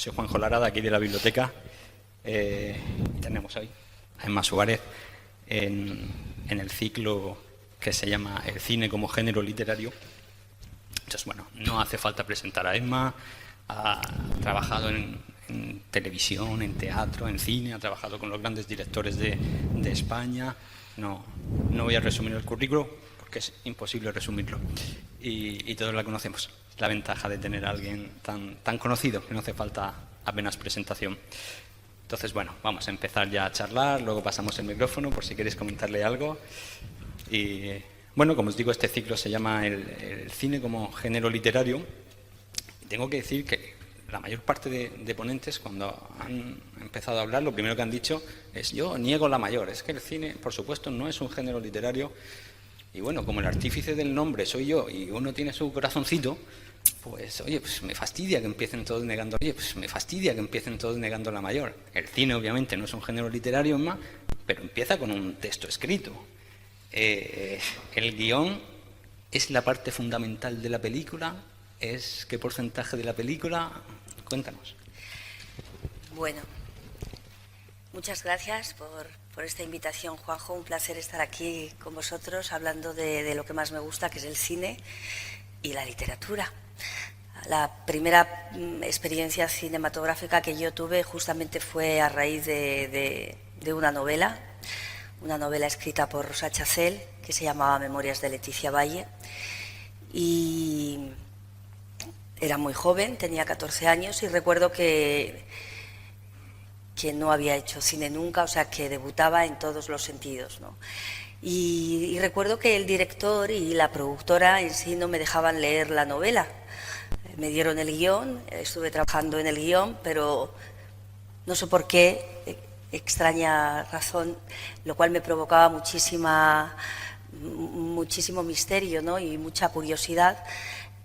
Soy Juanjo Lara, de aquí de la biblioteca. Tenemos hoy a Emma Suárez en el ciclo que se llama El cine como género literario. Entonces, bueno, no hace falta presentar a Emma. Ha trabajado en televisión, en teatro, en cine, ha trabajado con los grandes directores de España. No voy a resumir el currículo porque es imposible resumirlo. Y todos la conocemos. Es la ventaja de tener a alguien tan conocido, que no hace falta apenas presentación. Entonces, bueno, vamos a empezar ya a charlar, luego pasamos el micrófono por si queréis comentarle algo. Y, bueno, como os digo, este ciclo se llama el cine como género literario. Y tengo que decir que la mayor parte de ponentes, cuando han empezado a hablar, lo primero que han dicho es: yo niego la mayor, es que el cine, por supuesto, no es un género literario. Y bueno, como el artífice del nombre soy yo y uno tiene su corazoncito, pues oye, pues me fastidia que empiecen todos negando la mayor. El cine obviamente no es un género literario más, pero empieza con un texto escrito. El guión es la parte fundamental de la película. ¿Qué porcentaje de la película? Cuéntanos. Bueno, muchas gracias por esta invitación, Juanjo. Un placer estar aquí con vosotros hablando de lo que más me gusta, que es el cine y la literatura. La primera experiencia cinematográfica que yo tuve justamente fue a raíz de una novela escrita por Rosa Chacel, que se llamaba Memorias de Leticia Valle. Y era muy joven, tenía 14 años, y recuerdo que no había hecho cine nunca, o sea, que debutaba en todos los sentidos, ¿no? Y recuerdo que el director y la productora en sí no me dejaban leer la novela. Me dieron el guión, estuve trabajando en el guión, pero no sé por qué, extraña razón, lo cual me provocaba muchísimo misterio, ¿no? Y mucha curiosidad.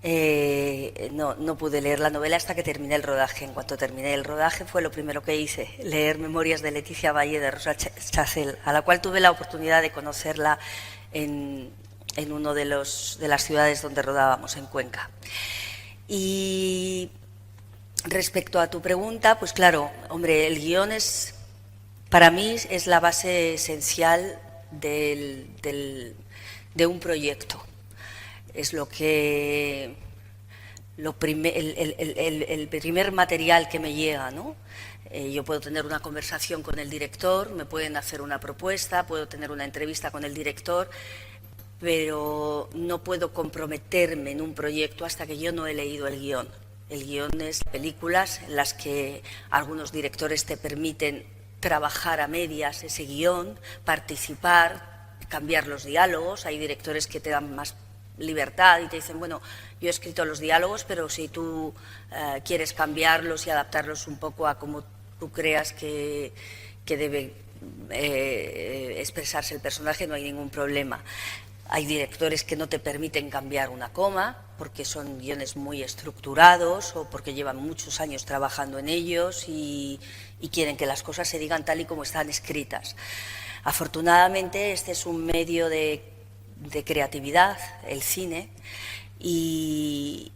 No pude leer la novela hasta que terminé el rodaje. En cuanto terminé el rodaje fue lo primero que hice, leer Memorias de Leticia Valle de Rosa Chacel, a la cual tuve la oportunidad de conocerla en uno de las ciudades donde rodábamos, en Cuenca. Y respecto a tu pregunta, pues claro, hombre, el guión para mí es la base esencial de un proyecto. Es el primer material que me llega, ¿no? Yo puedo tener una conversación con el director, me pueden hacer una propuesta, puedo tener una entrevista con el director, pero no puedo comprometerme en un proyecto hasta que yo no he leído el guión. El guión es películas en las que algunos directores te permiten trabajar a medias ese guión, participar, cambiar los diálogos. Hay directores que te dan más libertad y te dicen, bueno, yo he escrito los diálogos, pero si tú quieres cambiarlos y adaptarlos un poco a como tú creas que debe expresarse el personaje, no hay ningún problema. Hay directores que no te permiten cambiar una coma porque son guiones muy estructurados o porque llevan muchos años trabajando en ellos y quieren que las cosas se digan tal y como están escritas. Afortunadamente, este es un medio de creatividad, el cine, y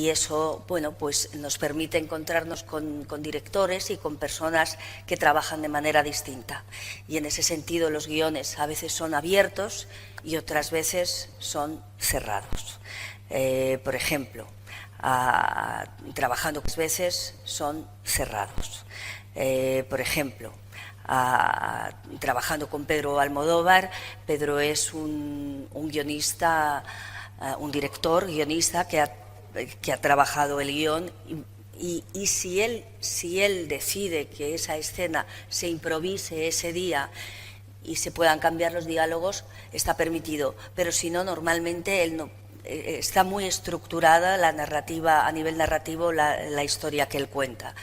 eso, bueno, pues nos permite encontrarnos con directores y con personas que trabajan de manera distinta. Y en ese sentido los guiones a veces son abiertos y otras veces son cerrados. Por ejemplo, trabajando muchas veces son cerrados. Por ejemplo, trabajando con Pedro Almodóvar. Pedro es un guionista, un director guionista que ha trabajado el guión y si él decide que esa escena se improvise ese día y se puedan cambiar los diálogos, está permitido, pero si no, normalmente él no. Está muy estructurada la narrativa, a nivel narrativo, la historia que él cuenta.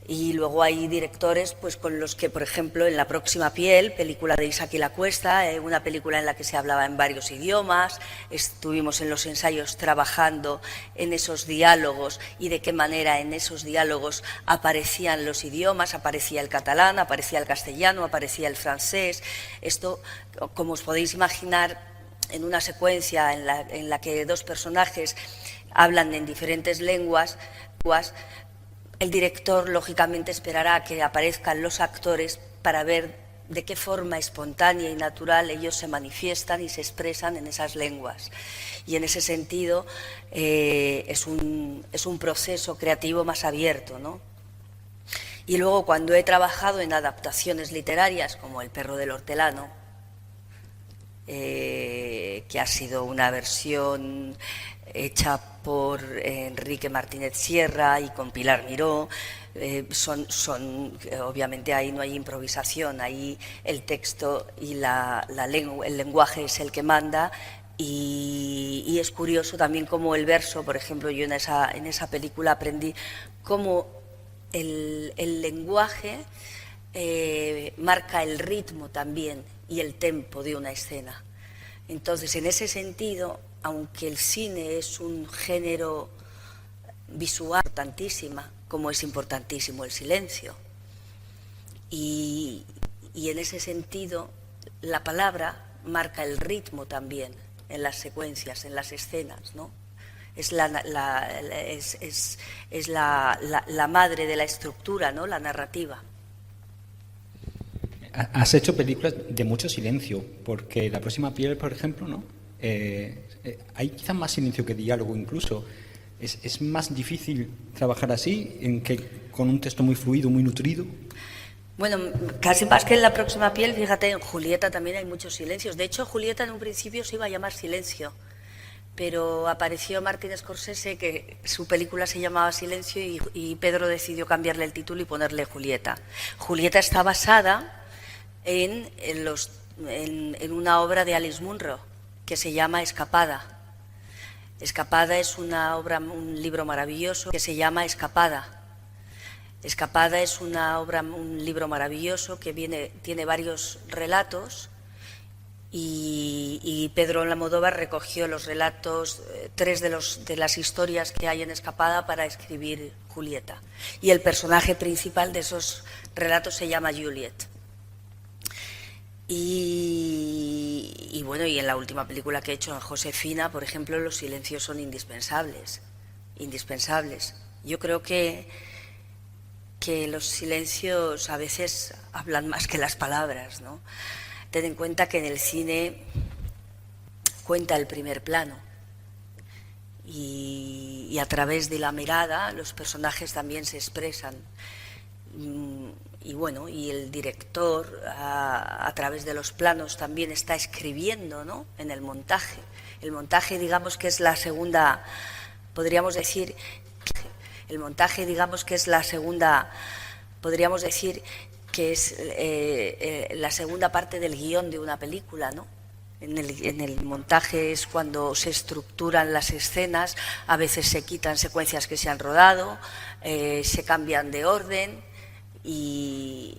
Y luego hay directores pues con los que, por ejemplo, en La próxima piel, película de Isaac y la Cuesta, una película en la que se hablaba en varios idiomas, estuvimos en los ensayos trabajando en esos diálogos y de qué manera en esos diálogos aparecían los idiomas, aparecía el catalán, aparecía el castellano, aparecía el francés. Esto, como os podéis imaginar, en una secuencia en la que dos personajes hablan en diferentes lenguas, el director lógicamente esperará a que aparezcan los actores para ver de qué forma espontánea y natural ellos se manifiestan y se expresan en esas lenguas. Y en ese sentido es un proceso creativo más abierto, ¿no? Y luego, cuando he trabajado en adaptaciones literarias, como El perro del hortelano, que ha sido una versión hecha por Enrique Martínez Sierra y con Pilar Miró, obviamente ahí no hay improvisación, ahí el texto y el lenguaje es el que manda, y es curioso también cómo el verso, por ejemplo, yo en esa película aprendí cómo el lenguaje marca el ritmo también y el tempo de una escena. Entonces, en ese sentido, aunque el cine es un género visual importantísima, como es importantísimo el silencio, y en ese sentido la palabra marca el ritmo también en las secuencias, en las escenas, ¿no? Es la madre de la estructura, ¿no? La narrativa. Has hecho películas de mucho silencio, porque La próxima piel, por ejemplo, ¿no? Hay quizás más silencio que diálogo incluso. ¿Es más difícil trabajar así, con un texto muy fluido, muy nutrido? Bueno, casi más que en La próxima piel, fíjate, en Julieta también hay muchos silencios. De hecho, Julieta en un principio se iba a llamar Silencio, pero apareció Martin Scorsese, que su película se llamaba Silencio, y Pedro decidió cambiarle el título y ponerle Julieta. Julieta está basada en una obra de Alice Munro que se llama Escapada. Escapada es un libro maravilloso que se llama Escapada. Escapada es un libro maravilloso que tiene varios relatos, y Pedro Almodóvar recogió los relatos, 3 de las historias que hay en Escapada, para escribir Julieta. Y el personaje principal de esos relatos se llama Juliet. Y bueno, y en la última película que he hecho, en Josefina, por ejemplo, los silencios son indispensables. Yo creo que los silencios a veces hablan más que las palabras, ¿no? Ten en cuenta que en el cine cuenta el primer plano, y a través de la mirada los personajes también se expresan. Y bueno, y el director a través de los planos también está escribiendo, ¿no? En el montaje. El montaje, digamos que es la segunda, podríamos decir, la segunda parte del guión de una película, ¿no? En el montaje es cuando se estructuran las escenas, a veces se quitan secuencias que se han rodado, se cambian de orden, y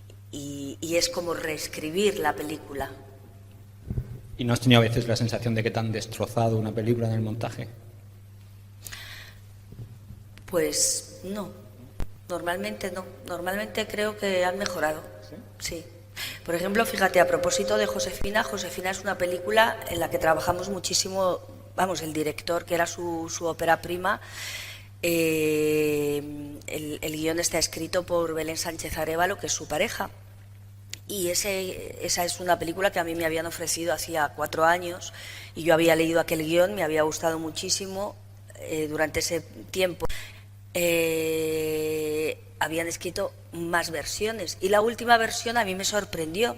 es como reescribir la película. ¿Y no has tenido a veces la sensación de que te han destrozado una película en el montaje? Pues no, normalmente no. Normalmente creo que han mejorado. Sí. Por ejemplo, fíjate, a propósito de Josefina, Josefina es una película en la que trabajamos muchísimo, vamos, el director, que era su ópera prima. El guión está escrito por Belén Sánchez Arévalo, que es su pareja, y esa es una película que a mí me habían ofrecido hacía 4 años, y yo había leído aquel guión, me había gustado muchísimo. Durante ese tiempo habían escrito más versiones, y la última versión a mí me sorprendió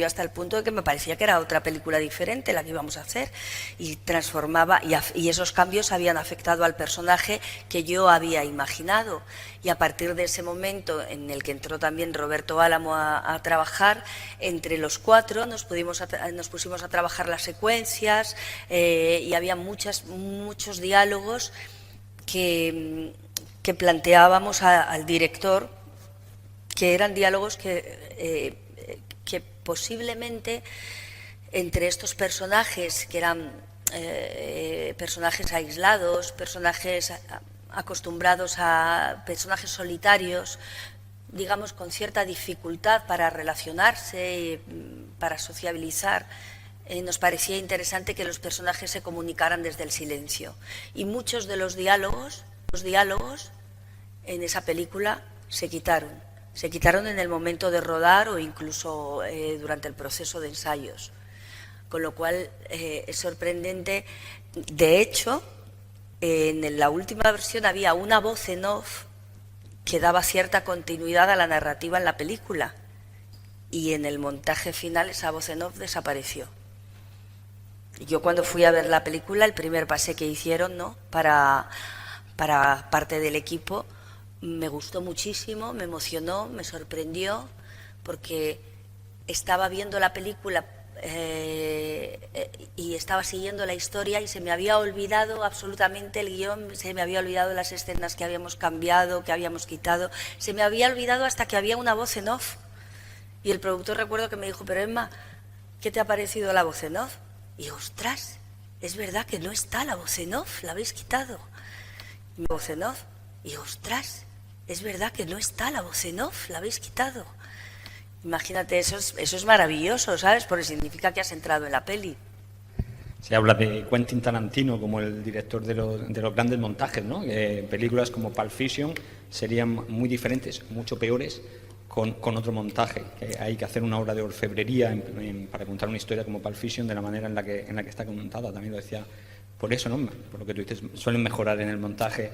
hasta el punto de que me parecía que era otra película diferente la que íbamos a hacer, y transformaba, y esos cambios habían afectado al personaje que yo había imaginado. Y a partir de ese momento en el que entró también Roberto Álamo a trabajar, entre los 4 nos pusimos a trabajar las secuencias, y había muchos diálogos que planteábamos al director, que eran diálogos que posiblemente entre estos personajes, que eran personajes aislados, personajes acostumbrados a personajes solitarios, digamos con cierta dificultad para relacionarse, para sociabilizar, nos parecía interesante que los personajes se comunicaran desde el silencio. Y muchos de los diálogos en esa película se quitaron. Se quitaron en el momento de rodar o incluso durante el proceso de ensayos. Con lo cual es sorprendente. De hecho, en la última versión había una voz en off que daba cierta continuidad a la narrativa en la película. Y en el montaje final esa voz en off desapareció. Y yo cuando fui a ver la película, el primer pase que hicieron, ¿no?, para parte del equipo, me gustó muchísimo, me emocionó, me sorprendió, porque estaba viendo la película y estaba siguiendo la historia y se me había olvidado absolutamente el guión, se me había olvidado las escenas que habíamos cambiado, que habíamos quitado, se me había olvidado hasta que había una voz en off. Y el productor, recuerdo que me dijo, pero Emma, ¿qué te ha parecido la voz en off? Y ostras, es verdad que no está la voz en off, la habéis quitado. Y la voz en off, y ostras, es verdad que no está la voz en off, la habéis quitado. Imagínate, eso es maravilloso, ¿sabes? Porque significa que has entrado en la peli. Se habla de Quentin Tarantino como el director de los grandes montajes, ¿no? Películas como Pulp Fiction serían muy diferentes, mucho peores, con otro montaje. Que hay que hacer una obra de orfebrería para contar una historia como Pulp Fiction de la manera en la que está contada. También lo decía por eso, ¿no? Por lo que tú dices, suelen mejorar en el montaje.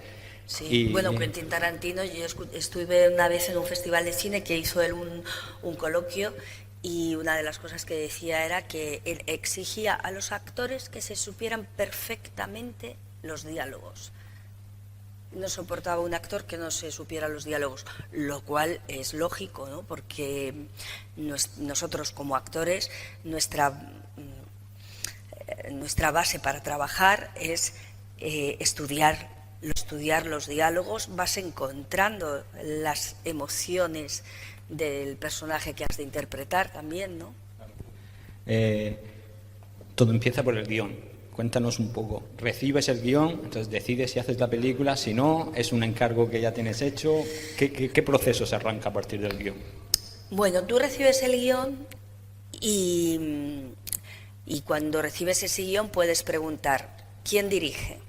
Sí, bueno, Quentin Tarantino, yo estuve una vez en un festival de cine que hizo él un coloquio, y una de las cosas que decía era que él exigía a los actores que se supieran perfectamente los diálogos. No soportaba un actor que no se supiera los diálogos, lo cual es lógico, ¿no? Porque nosotros como actores, nuestra base para trabajar es estudiar los diálogos, vas encontrando las emociones del personaje que has de interpretar también, ¿no? Todo empieza por el guión. Cuéntanos un poco. Recibes el guión, entonces decides si haces la película, si no, es un encargo que ya tienes hecho. ¿Qué proceso se arranca a partir del guión? Bueno, tú recibes el guión y cuando recibes ese guión puedes preguntar, ¿quién dirige?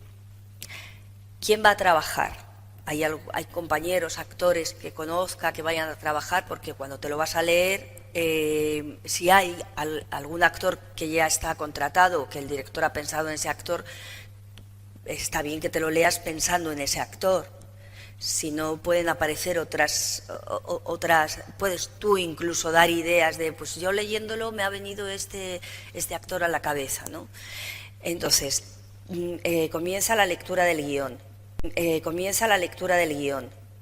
¿Quién va a trabajar? Hay compañeros, actores que conozca, que vayan a trabajar, porque cuando te lo vas a leer, si hay algún actor que ya está contratado, que el director ha pensado en ese actor, está bien que te lo leas pensando en ese actor. Si no, pueden aparecer otras, puedes tú incluso dar ideas de, pues yo leyéndolo me ha venido este actor a la cabeza, ¿no? Entonces, comienza la lectura del guión.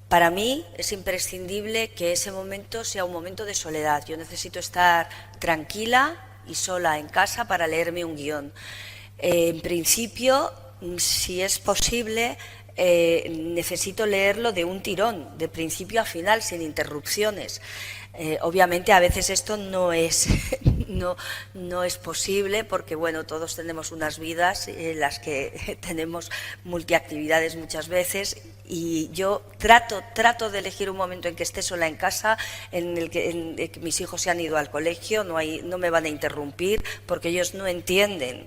Para mí es imprescindible que ese momento sea un momento de soledad. Yo necesito estar tranquila y sola en casa para leerme un guión. En principio, si es posible, necesito leerlo de un tirón, de principio a final, sin interrupciones. Obviamente a veces esto no es posible, porque bueno, todos tenemos unas vidas en las que tenemos multiactividades muchas veces, y yo trato de elegir un momento en que esté sola en casa, en el que mis hijos se han ido al colegio, no me van a interrumpir, porque ellos no entienden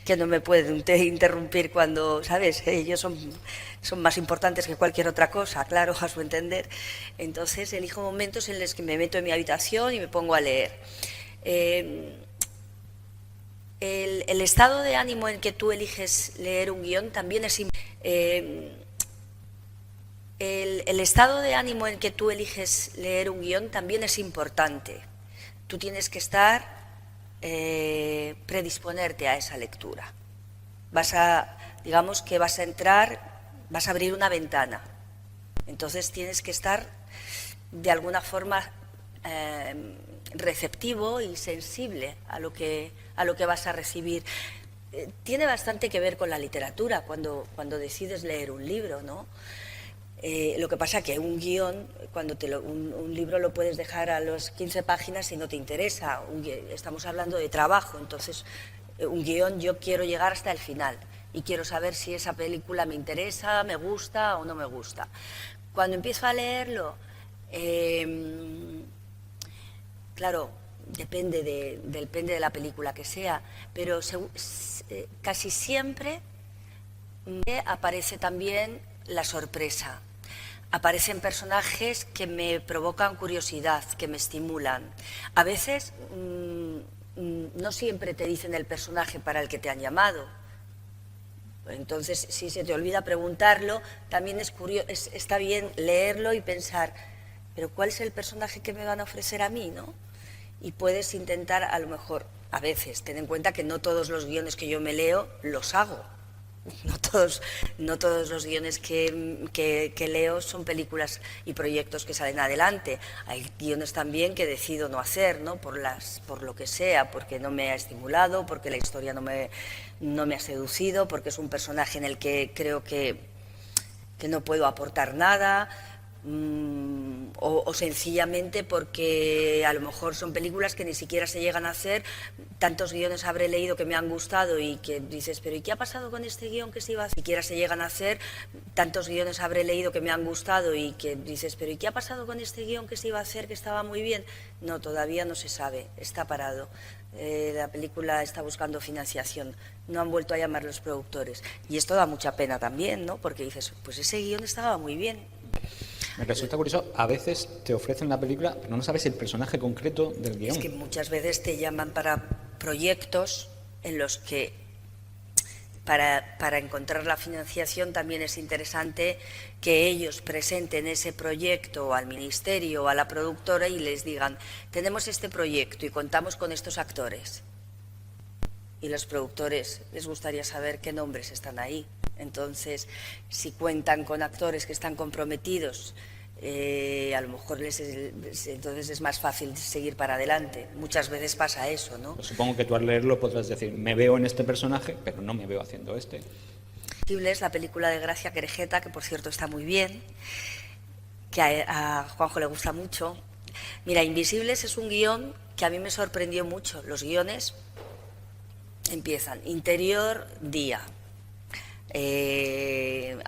que no me pueden interrumpir cuando, ¿sabes? Ellos son más importantes que cualquier otra cosa, claro, a su entender. Entonces elijo momentos en los que me meto en mi habitación y me pongo a leer. El estado de ánimo en que tú eliges leer un guión también es el estado de ánimo en que tú eliges leer un guión también es importante. Tú tienes que estar predisponerte a esa lectura. Digamos que vas a abrir una ventana. Entonces tienes que estar de alguna forma receptivo y sensible a lo que vas a recibir. Tiene bastante que ver con la literatura cuando decides leer un libro, ¿no? Lo que pasa que un guión, un libro lo puedes dejar a las 15 páginas y no te interesa. Estamos hablando de trabajo, entonces un guión yo quiero llegar hasta el final y quiero saber si esa película me interesa, me gusta o no me gusta. Cuando empiezo a leerlo, claro, depende de la película que sea, pero casi siempre me aparece también la sorpresa. aparecen personajes que me provocan curiosidad, que me estimulan. A veces no siempre te dicen el personaje para el que te han llamado. Entonces, si se te olvida preguntarlo, también está bien leerlo y pensar, pero ¿cuál es el personaje que me van a ofrecer a mí, no? Y puedes intentar, a lo mejor, a veces, ten en cuenta que no todos los guiones que yo me leo los hago. No todos los guiones que leo son películas y proyectos que salen adelante. Hay guiones también que decido no hacer, ¿no? Por lo que sea, porque no me ha estimulado, porque la historia no me ha seducido, porque es un personaje en el que creo que no puedo aportar nada, o sencillamente porque a lo mejor son películas que ni siquiera se llegan a hacer. Tantos guiones habré leído que me han gustado y que dices, pero ¿y qué ha pasado con este guión que se iba a hacer? Ni siquiera se llegan a hacer. Tantos guiones habré leído que me han gustado y que dices, pero ¿y qué ha pasado con este guión que se iba a hacer, que estaba muy bien? No, todavía no se sabe, está parado. La película está buscando financiación, no han vuelto a llamar los productores. Y esto da mucha pena también, ¿no? Porque dices, pues ese guión estaba muy bien. Me resulta curioso, a veces te ofrecen la película, pero no sabes el personaje concreto del guión. Es que muchas veces te llaman para proyectos en los que para encontrar la financiación también es interesante que ellos presenten ese proyecto al ministerio o a la productora y les digan, tenemos este proyecto y contamos con estos actores. Y los productores les gustaría saber qué nombres están ahí. Entonces, si cuentan con actores que están comprometidos, a lo mejor entonces es más fácil seguir para adelante. Muchas veces pasa eso, ¿no? Pues supongo que tú al leerlo podrás decir, me veo en este personaje, pero no me veo haciendo este. Invisibles, la película de Gracia Querejeta, que por cierto está muy bien, que a Juanjo le gusta mucho. Mira, Invisibles es un guión que a mí me sorprendió mucho. Los guiones empiezan interior, día,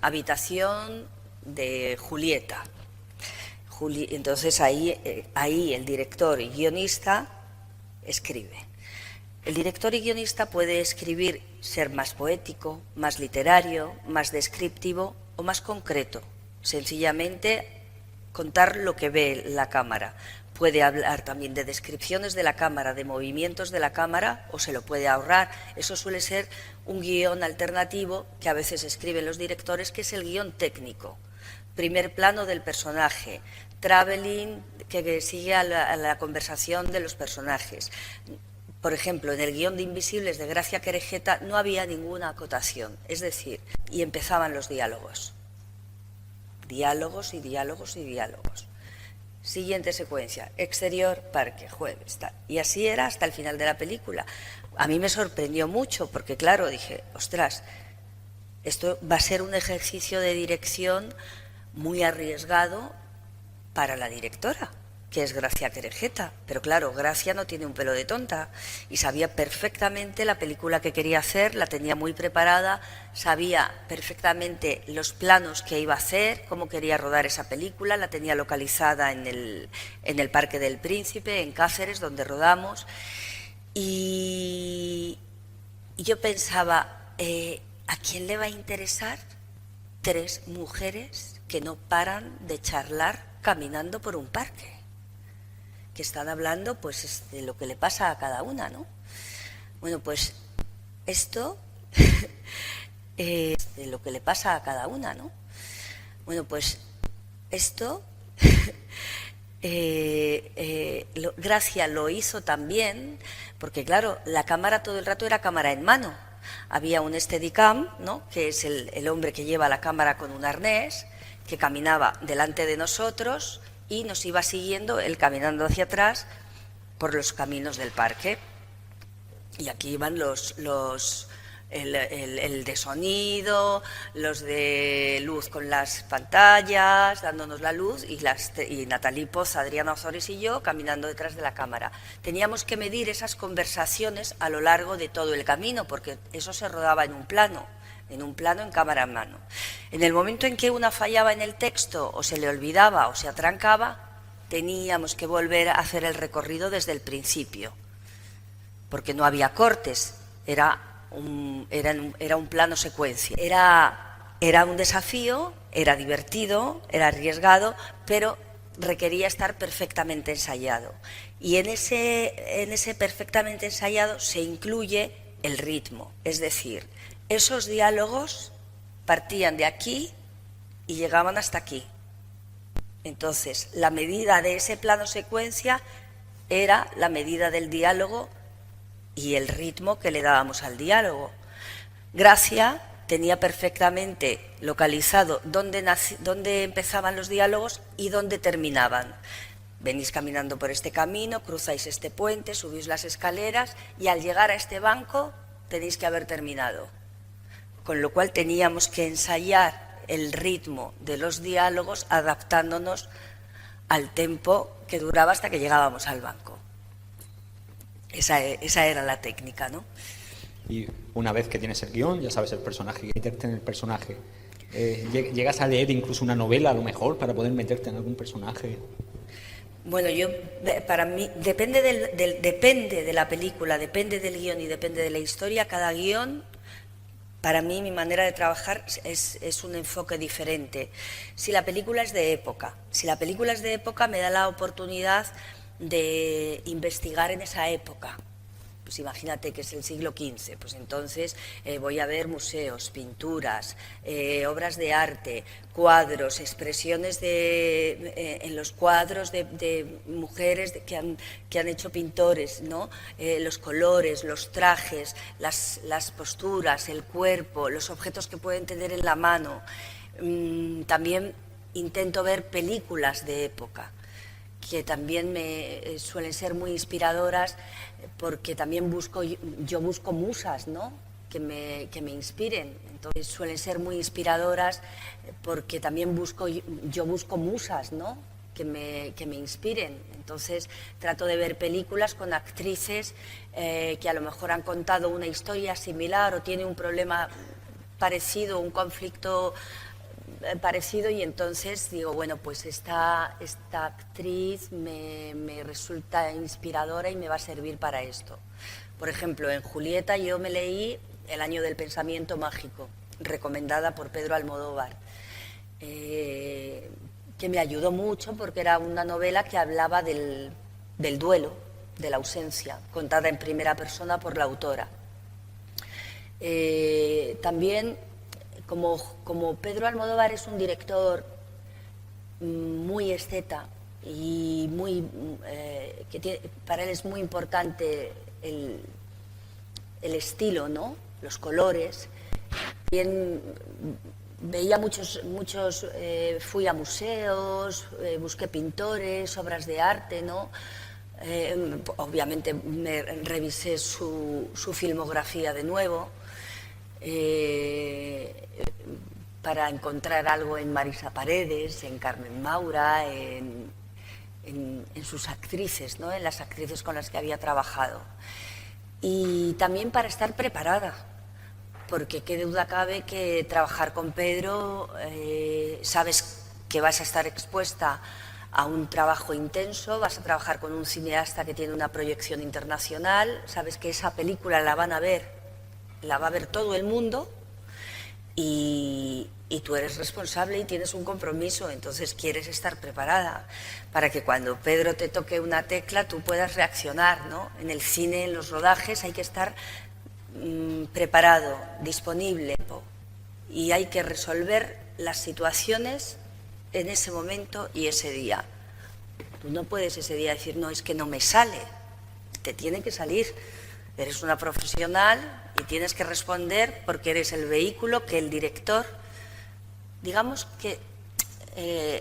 habitación de Julieta. Entonces ahí el director y guionista escribe. El director y guionista puede escribir, ser más poético, más literario, más descriptivo o más concreto. Sencillamente contar lo que ve la cámara. Puede hablar también de descripciones de la cámara, de movimientos de la cámara, o se lo puede ahorrar. Eso suele ser un guión alternativo que a veces escriben los directores, que es el guión técnico. Primer plano del personaje, traveling que sigue a la conversación de los personajes. Por ejemplo, en el guión de Invisibles de Gracia Querejeta no había ninguna acotación, es decir, y empezaban los diálogos. Diálogos y diálogos y diálogos. Siguiente secuencia, exterior, parque, jueves, tal. Y así era hasta el final de la película. A mí me sorprendió mucho porque, claro, dije, ostras, esto va a ser un ejercicio de dirección muy arriesgado para la directora, que es Gracia Querejeta. Pero claro, Gracia no tiene un pelo de tonta y sabía perfectamente la película que quería hacer, la tenía muy preparada, sabía perfectamente los planos que iba a hacer, cómo quería rodar esa película, la tenía localizada en el Parque del Príncipe, en Cáceres, donde rodamos. Y yo pensaba, ¿a quién le va a interesar 3 mujeres que no paran de charlar caminando por un parque? Que están hablando pues de lo que le pasa a cada una, ¿no? Bueno, pues esto de lo que le pasa a cada una, ¿no? Bueno, pues esto Gracia lo hizo también, porque claro, la cámara todo el rato era cámara en mano. Había un Steadicam, ¿no?, que es el hombre que lleva la cámara con un arnés, que caminaba delante de nosotros y nos iba siguiendo, él caminando hacia atrás por los caminos del parque. Y aquí iban el de sonido, los de luz con las pantallas, dándonos la luz, y Natalie Poz, Adriana Ozores y yo caminando detrás de la cámara. Teníamos que medir esas conversaciones a lo largo de todo el camino, porque eso se rodaba en un plano en cámara en mano. En el momento en que una fallaba en el texto, o se le olvidaba o se atrancaba, teníamos que volver a hacer el recorrido desde el principio, porque no había cortes, era un plano secuencia. Era Era un desafío, era divertido, era arriesgado, pero requería estar perfectamente ensayado. Y en ese perfectamente ensayado se incluye el ritmo, es decir, esos diálogos partían de aquí y llegaban hasta aquí. Entonces, la medida de ese plano secuencia era la medida del diálogo y el ritmo que le dábamos al diálogo. Gracia tenía perfectamente localizado dónde empezaban los diálogos y dónde terminaban. Venís caminando por este camino, cruzáis este puente, subís las escaleras y al llegar a este banco tenéis que haber terminado. Con lo cual teníamos que ensayar el ritmo de los diálogos adaptándonos al tiempo que duraba hasta que llegábamos al banco. Esa era la técnica, ¿no? Y una vez que tienes el guión, ya sabes el personaje, meterte en el personaje. ¿Llegas a leer incluso una novela a lo mejor para poder meterte en algún personaje? Bueno, para mí depende de la película, depende del guión y depende de la historia. Cada guión, para mí, mi manera de trabajar es un enfoque diferente. Si la película es de época, me da la oportunidad de investigar en esa época. Pues imagínate que es el siglo XV, pues entonces voy a ver museos, pinturas, obras de arte, cuadros, expresiones en los cuadros de mujeres que han hecho pintores, ¿no? Los colores, los trajes, las posturas, el cuerpo, los objetos que pueden tener en la mano. También intento ver películas de época, que también suelen ser muy inspiradoras, porque también yo busco musas, ¿no? que me inspiren. Entonces suelen ser muy inspiradoras, porque también yo busco musas, ¿no? que me inspiren. Entonces trato de ver películas con actrices que a lo mejor han contado una historia similar o tiene un problema parecido, un conflicto parecido, y entonces digo, bueno, pues esta actriz me resulta inspiradora y me va a servir para esto. Por ejemplo, en Julieta yo me leí El año del pensamiento mágico, recomendada por Pedro Almodóvar, que me ayudó mucho porque era una novela que hablaba del duelo, de la ausencia, contada en primera persona por la autora. También, como Pedro Almodóvar es un director muy esteta y para él es muy importante el estilo, ¿no? Los colores. Bien, veía fui a museos, busqué pintores, obras de arte, ¿no? Obviamente me revisé su filmografía de nuevo. Para encontrar algo en Marisa Paredes, en Carmen Maura, en sus actrices, ¿no? En las actrices con las que había trabajado. Y también para estar preparada, porque qué duda cabe que trabajar con Pedro, sabes que vas a estar expuesta a un trabajo intenso, vas a trabajar con un cineasta que tiene una proyección internacional, sabes que esa película la va a ver todo el mundo, y tú eres responsable y tienes un compromiso, entonces quieres estar preparada para que cuando Pedro te toque una tecla tú puedas reaccionar, ¿no? En el cine, en los rodajes, hay que estar preparado, disponible, y hay que resolver las situaciones en ese momento y ese día. Tú no puedes ese día decir, no, es que no me sale, te tiene que salir. Eres una profesional y tienes que responder, porque eres el vehículo que el director, digamos que,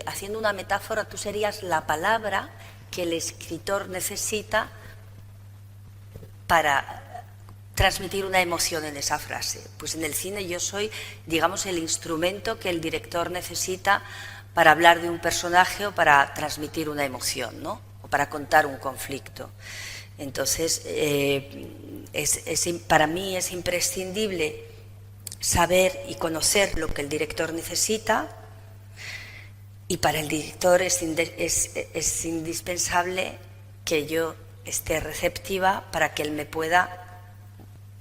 haciendo una metáfora, tú serías la palabra que el escritor necesita para transmitir una emoción en esa frase. Pues en el cine yo soy, digamos, el instrumento que el director necesita para hablar de un personaje o para transmitir una emoción, ¿no? O para contar un conflicto. Entonces, para mí es imprescindible saber y conocer lo que el director necesita, y para el director es indispensable que yo esté receptiva para que él me pueda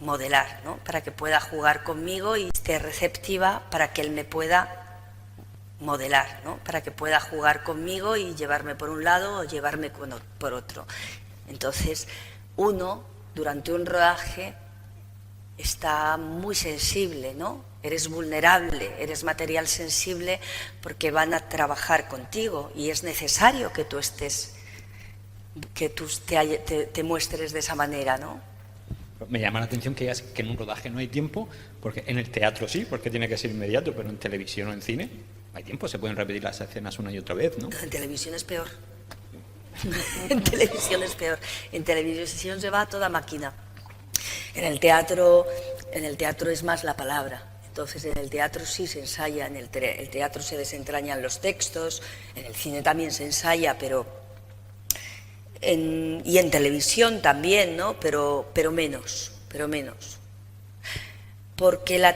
modelar, ¿no? Para que pueda jugar conmigo y esté receptiva para que él me pueda modelar, ¿no? Para que pueda jugar conmigo y llevarme por un lado o llevarme por otro. Entonces, uno, durante un rodaje, está muy sensible, ¿no? Eres vulnerable, eres material sensible porque van a trabajar contigo y es necesario que tú estés, que tú te muestres de esa manera, ¿no? Me llama la atención que digas que en un rodaje no hay tiempo, porque en el teatro sí, porque tiene que ser inmediato, pero en televisión o en cine hay tiempo, se pueden repetir las escenas una y otra vez, ¿no? En televisión es peor. En televisión es peor. En televisión se va a toda máquina. En el teatro es más la palabra. Entonces en el teatro sí se ensaya, en el teatro se desentrañan los textos, en el cine también se ensaya, y en televisión también, ¿no? Pero menos. Porque la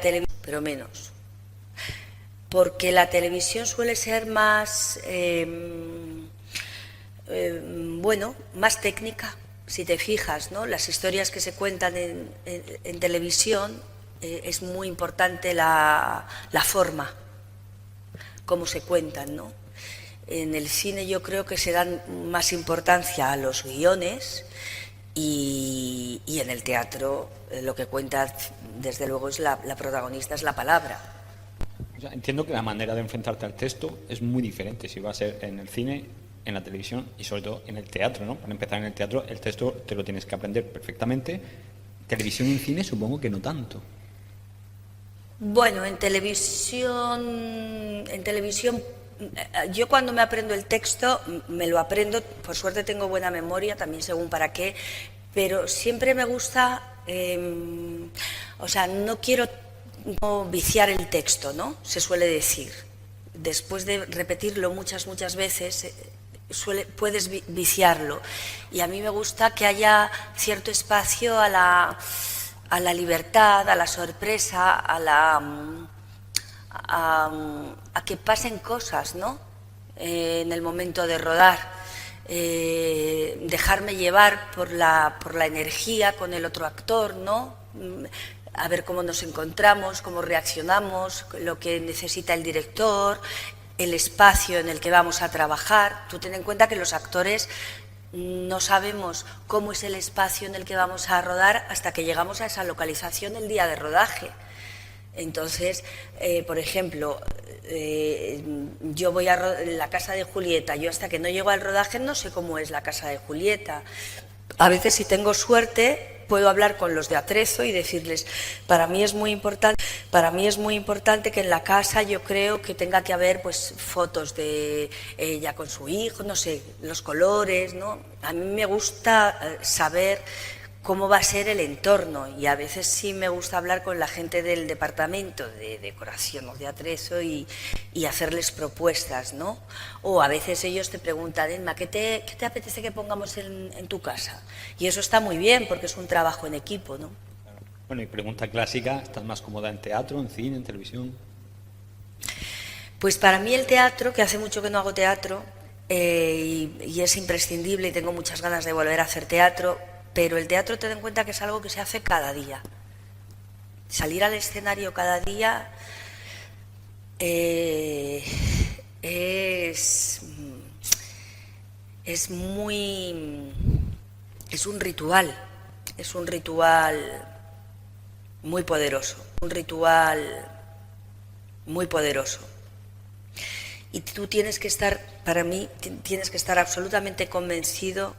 televisión suele ser más, más técnica, si te fijas, ¿no? Las historias que se cuentan en televisión, es muy importante la forma, cómo se cuentan, ¿no? En el cine yo creo que se dan más importancia a los guiones y en el teatro lo que cuenta, desde luego, es la protagonista, es la palabra. O sea, entiendo que la manera de enfrentarte al texto es muy diferente si va a ser en el cine, en la televisión y sobre todo en el teatro, ¿no? Para empezar, en el teatro el texto te lo tienes que aprender perfectamente. Televisión y cine supongo que no tanto. Bueno, en televisión yo cuando me aprendo el texto me lo aprendo, por suerte tengo buena memoria, también según para qué, pero siempre me gusta, no quiero viciar el texto, ¿no? Se suele decir. Después de repetirlo muchas veces, puedes viciarlo. Y a mí me gusta que haya cierto espacio a la libertad, a la sorpresa, a que pasen cosas, ¿no? En el momento de rodar, dejarme llevar por la energía con el otro actor, ¿no? A ver cómo nos encontramos, cómo reaccionamos, lo que necesita el director, el espacio en el que vamos a trabajar. Tú ten en cuenta que los actores no sabemos cómo es el espacio en el que vamos a rodar hasta que llegamos a esa localización el día de rodaje. Entonces, por ejemplo, yo voy a la casa de Julieta, yo hasta que no llego al rodaje no sé cómo es la casa de Julieta. A veces, si tengo suerte, puedo hablar con los de Atrezo y decirles, para mí es muy importante que en la casa yo creo que tenga que haber pues fotos de ella con su hijo, no sé, los colores, ¿no? A mí me gusta saber cómo va a ser el entorno y a veces sí me gusta hablar con la gente del departamento de decoración o de Atrezo y hacerles propuestas, ¿no? O a veces ellos te preguntan, Emma, ¿qué te apetece que pongamos en tu casa? Y eso está muy bien porque es un trabajo en equipo, ¿no? Bueno, y pregunta clásica, ¿estás más cómoda en teatro, en cine, en televisión? Pues para mí el teatro, que hace mucho que no hago teatro y es imprescindible y tengo muchas ganas de volver a hacer teatro, pero el teatro, ten en cuenta que es algo que se hace cada día. Salir al escenario cada día es un ritual muy poderoso, Y tú tienes que estar, para mí, tienes que estar absolutamente convencido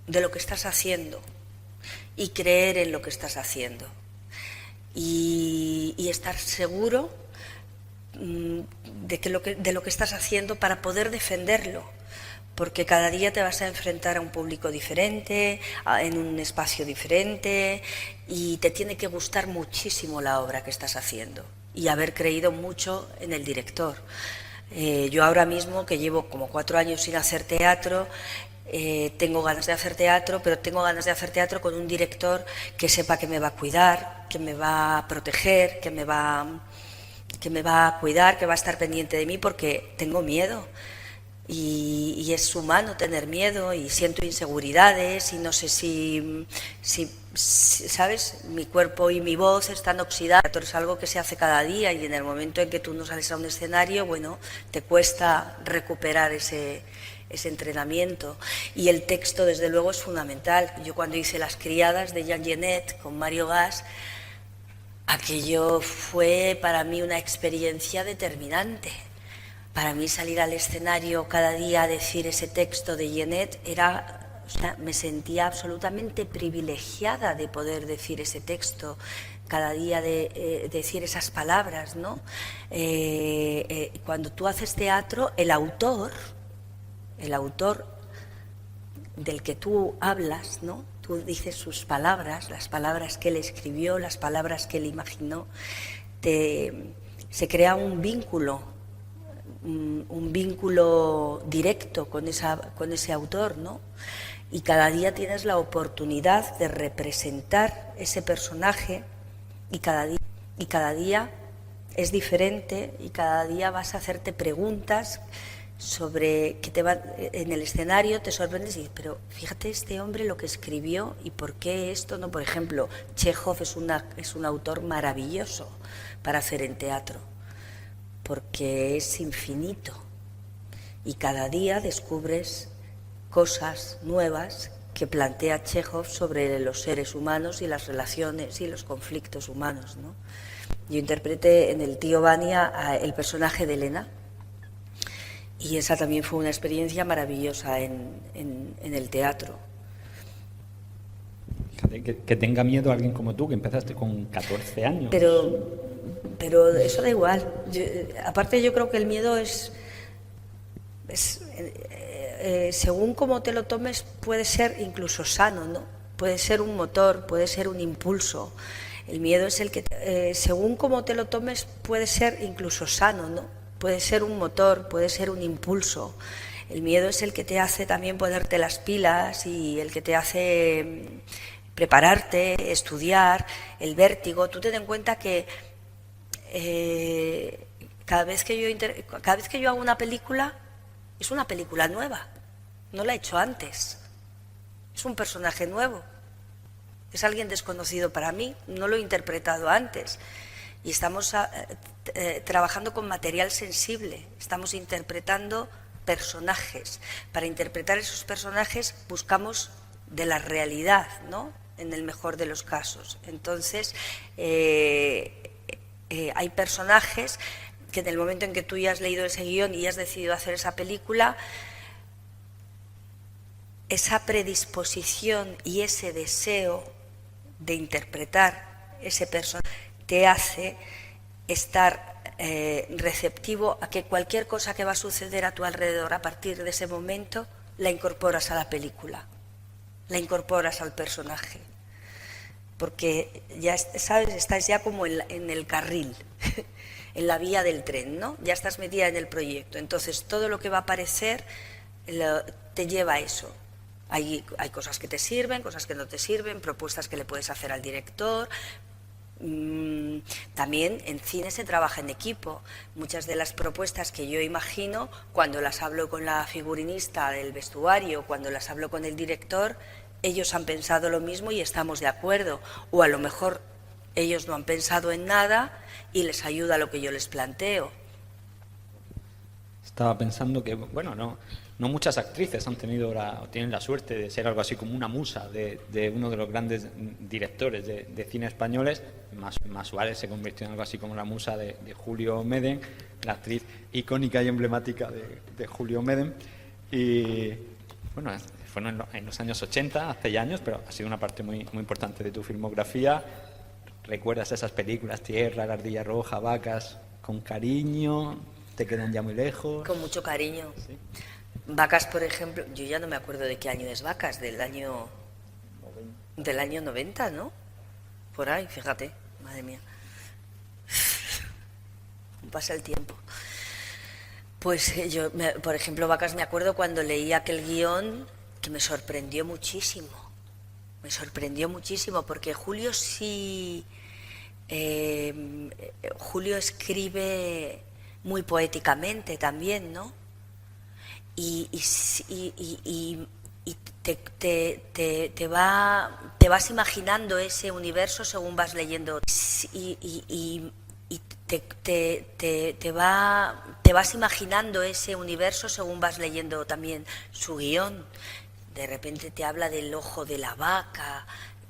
de lo que estás haciendo y creer en lo que estás haciendo y estar seguro de lo que estás haciendo para poder defenderlo, porque cada día te vas a enfrentar a un público diferente, en un espacio diferente, y te tiene que gustar muchísimo la obra que estás haciendo y haber creído mucho en el director. Yo ahora mismo, que llevo como 4 años sin hacer teatro, tengo ganas de hacer teatro, pero tengo ganas de hacer teatro con un director que sepa que me va a cuidar, que me va a proteger, que me va a cuidar, que va a estar pendiente de mí, porque tengo miedo. Y y es humano tener miedo y siento inseguridades y no sé si, ¿sabes? Mi cuerpo y mi voz están oxidadas. Es algo que se hace cada día y en el momento en que tú no sales a un escenario, bueno, te cuesta recuperar ese entrenamiento. Y el texto, desde luego, es fundamental. Yo cuando hice Las criadas de Jean Genet con Mario Gas, aquello fue para mí una experiencia determinante. Para mí salir al escenario cada día a decir ese texto de Genet era, o sea, me sentía absolutamente privilegiada de poder decir ese texto, cada día de decir esas palabras, ¿no? Cuando tú haces teatro, el autor del que tú hablas, ¿no? Tú dices sus palabras, las palabras que él escribió, las palabras que él imaginó, se crea un vínculo directo con ese autor, ¿no? Y cada día tienes la oportunidad de representar ese personaje y cada día es diferente y cada día vas a hacerte preguntas sobre que en el escenario te sorprendes y dices, pero fíjate este hombre lo que escribió y por qué esto, ¿no? Por ejemplo, Chekhov es un autor maravilloso para hacer en teatro, porque es infinito y cada día descubres cosas nuevas que plantea Chekhov sobre los seres humanos y las relaciones y los conflictos humanos, ¿no? Yo interpreté en El tío Vania el personaje de Elena y esa también fue una experiencia maravillosa en el teatro. Que tenga miedo a alguien como tú, que empezaste con 14 años. Pero eso da igual. Aparte yo creo que el miedo es según cómo te lo tomes, puede ser incluso sano, ¿no? Puede ser un motor, puede ser un impulso. El miedo es el que, según cómo te lo tomes, puede ser incluso sano, ¿no? Puede ser un motor, puede ser un impulso. El miedo es el que te hace también ponerte las pilas y el que te hace prepararte, estudiar, el vértigo. Tú ten en cuenta que cada vez que yo hago una película, es una película nueva. No la he hecho antes. Es un personaje nuevo. Es alguien desconocido para mí, no lo he interpretado antes. Y estamos trabajando con material sensible, estamos interpretando personajes. Para interpretar esos personajes buscamos de la realidad, ¿no? En el mejor de los casos. Entonces, hay personajes que en el momento en que tú ya has leído ese guión y has decidido hacer esa película, esa predisposición y ese deseo de interpretar ese personaje te hace estar receptivo a que cualquier cosa que va a suceder a tu alrededor a partir de ese momento la incorporas a la película, la incorporas al personaje, porque ya sabes, estás ya como en el carril, en la vía del tren, ¿no? Ya estás metida en el proyecto, entonces todo lo que va a aparecer te lleva a eso. Hay cosas que te sirven, cosas que no te sirven, propuestas que le puedes hacer al director. También en cine se trabaja en equipo. Muchas de las propuestas que yo imagino, cuando las hablo con la figurinista del vestuario, cuando las hablo con el director, ellos han pensado lo mismo y estamos de acuerdo. O a lo mejor ellos no han pensado en nada y les ayuda lo que yo les planteo. Estaba pensando que, bueno, no muchas actrices han tenido o tienen la suerte de ser algo así como una musa de uno de los grandes directores de cine españoles. Mas Suárez se convirtió en algo así como la musa de Julio Medem, la actriz icónica y emblemática de Julio Medem. Y bueno, fueron en los años 80, hace ya años, pero ha sido una parte muy, muy importante de tu filmografía. ¿Recuerdas esas películas, Tierra, La ardilla roja, Vacas, con cariño? ¿Te quedan ya muy lejos? Con mucho cariño. ¿Sí? Vacas, por ejemplo, yo ya no me acuerdo de qué año es Vacas, del año 90, ¿no? Por ahí, fíjate, madre mía. Pasa el tiempo. Pues yo, por ejemplo, Vacas, me acuerdo cuando leí aquel guión que me sorprendió muchísimo. Me sorprendió muchísimo porque Julio sí... Julio escribe muy poéticamente también, ¿no? y, y, y te vas imaginando ese universo según vas leyendo y te vas imaginando ese universo según vas leyendo también su guión. De repente te habla del ojo de la vaca,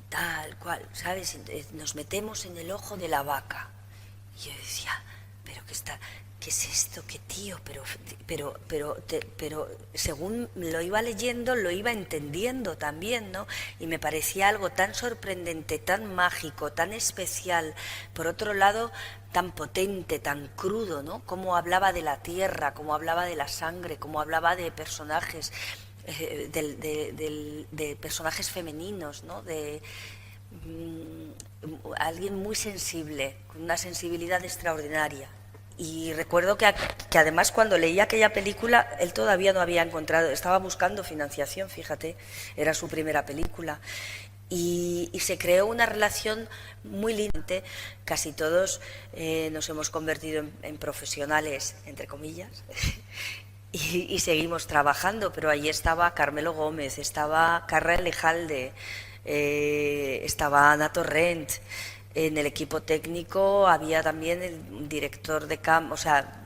tal cual, ¿sabes? Nos metemos en el ojo de la vaca. Y yo decía, pero ¿qué es esto? ¿Qué tío? Pero según lo iba leyendo, lo iba entendiendo también, ¿no? Y me parecía algo tan sorprendente, tan mágico, tan especial. Por otro lado, tan potente, tan crudo, ¿no? Cómo hablaba de la tierra, cómo hablaba de la sangre, cómo hablaba de personajes, de personajes femeninos, ¿no? De alguien muy sensible, con una sensibilidad extraordinaria. Y recuerdo que además cuando leí aquella película, él todavía no había encontrado, estaba buscando financiación, fíjate, era su primera película. Y se creó una relación muy linda. Casi todos nos hemos convertido en profesionales, entre comillas, y seguimos trabajando, pero allí estaba Carmelo Gómez, estaba Carra Elejalde, estaba Ana Torrent. En el equipo técnico había también el director de campo, o sea,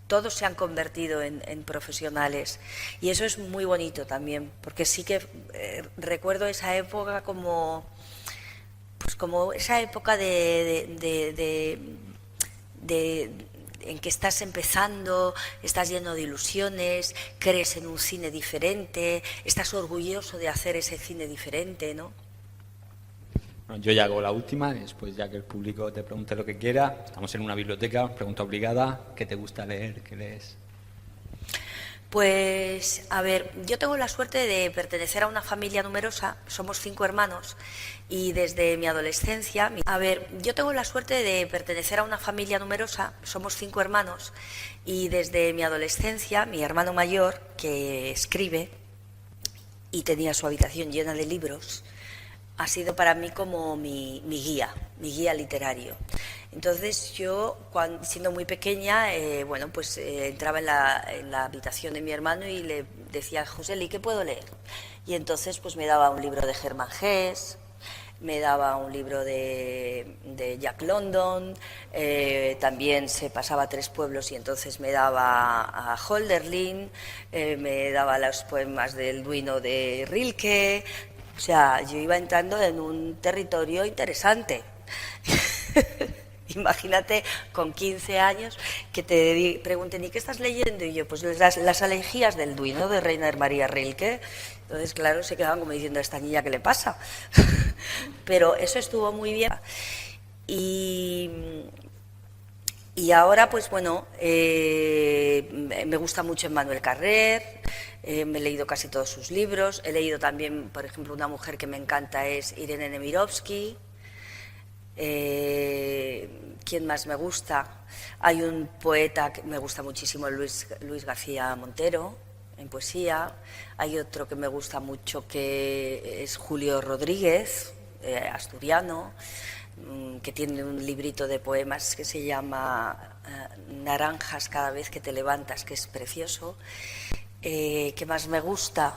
todos se han convertido en profesionales y eso es muy bonito también, porque sí que recuerdo esa época como esa época en que estás empezando, estás lleno de ilusiones, crees en un cine diferente, estás orgulloso de hacer ese cine diferente, ¿no? Bueno, yo ya hago la última, después ya que el público te pregunte lo que quiera. Estamos en una biblioteca, pregunta obligada. ¿Qué te gusta leer? ¿Qué lees? Pues, a ver, yo tengo la suerte de pertenecer a una familia numerosa, somos 5 hermanos, y desde mi adolescencia... yo tengo la suerte de pertenecer a una familia numerosa, somos 5 hermanos, y desde mi adolescencia, mi hermano mayor, que escribe, y tenía su habitación llena de libros, ha sido para mí como mi guía literario. Entonces yo, siendo muy pequeña, entraba en la habitación de mi hermano y le decía, Joseli, ¿qué puedo leer? Y entonces pues me daba un libro de Hermann Hesse, me daba un libro de Jack London, también se pasaba 3 pueblos y entonces me daba a Hölderlin, me daba los poemas del Duino de Rilke. O sea, yo iba entrando en un territorio interesante. Imagínate con 15 años que te pregunten, ¿y qué estás leyendo? Y yo, pues las elegías del Duino de Rainer Maria Rilke. Entonces, claro, se quedaban como diciendo, ¿a esta niña qué le pasa? Pero eso estuvo muy bien. Y ahora, pues bueno, me gusta mucho Emmanuel Carrer. Me he leído casi todos sus libros. He leído también, por ejemplo, una mujer que me encanta es Irene Nemirovsky. ¿Quién más me gusta? Hay un poeta que me gusta muchísimo, Luis García Montero, en poesía. Hay otro que me gusta mucho que es Julio Rodríguez, asturiano, que tiene un librito de poemas que se llama Naranjas cada vez que te levantas, que es precioso. ¿Qué más me gusta?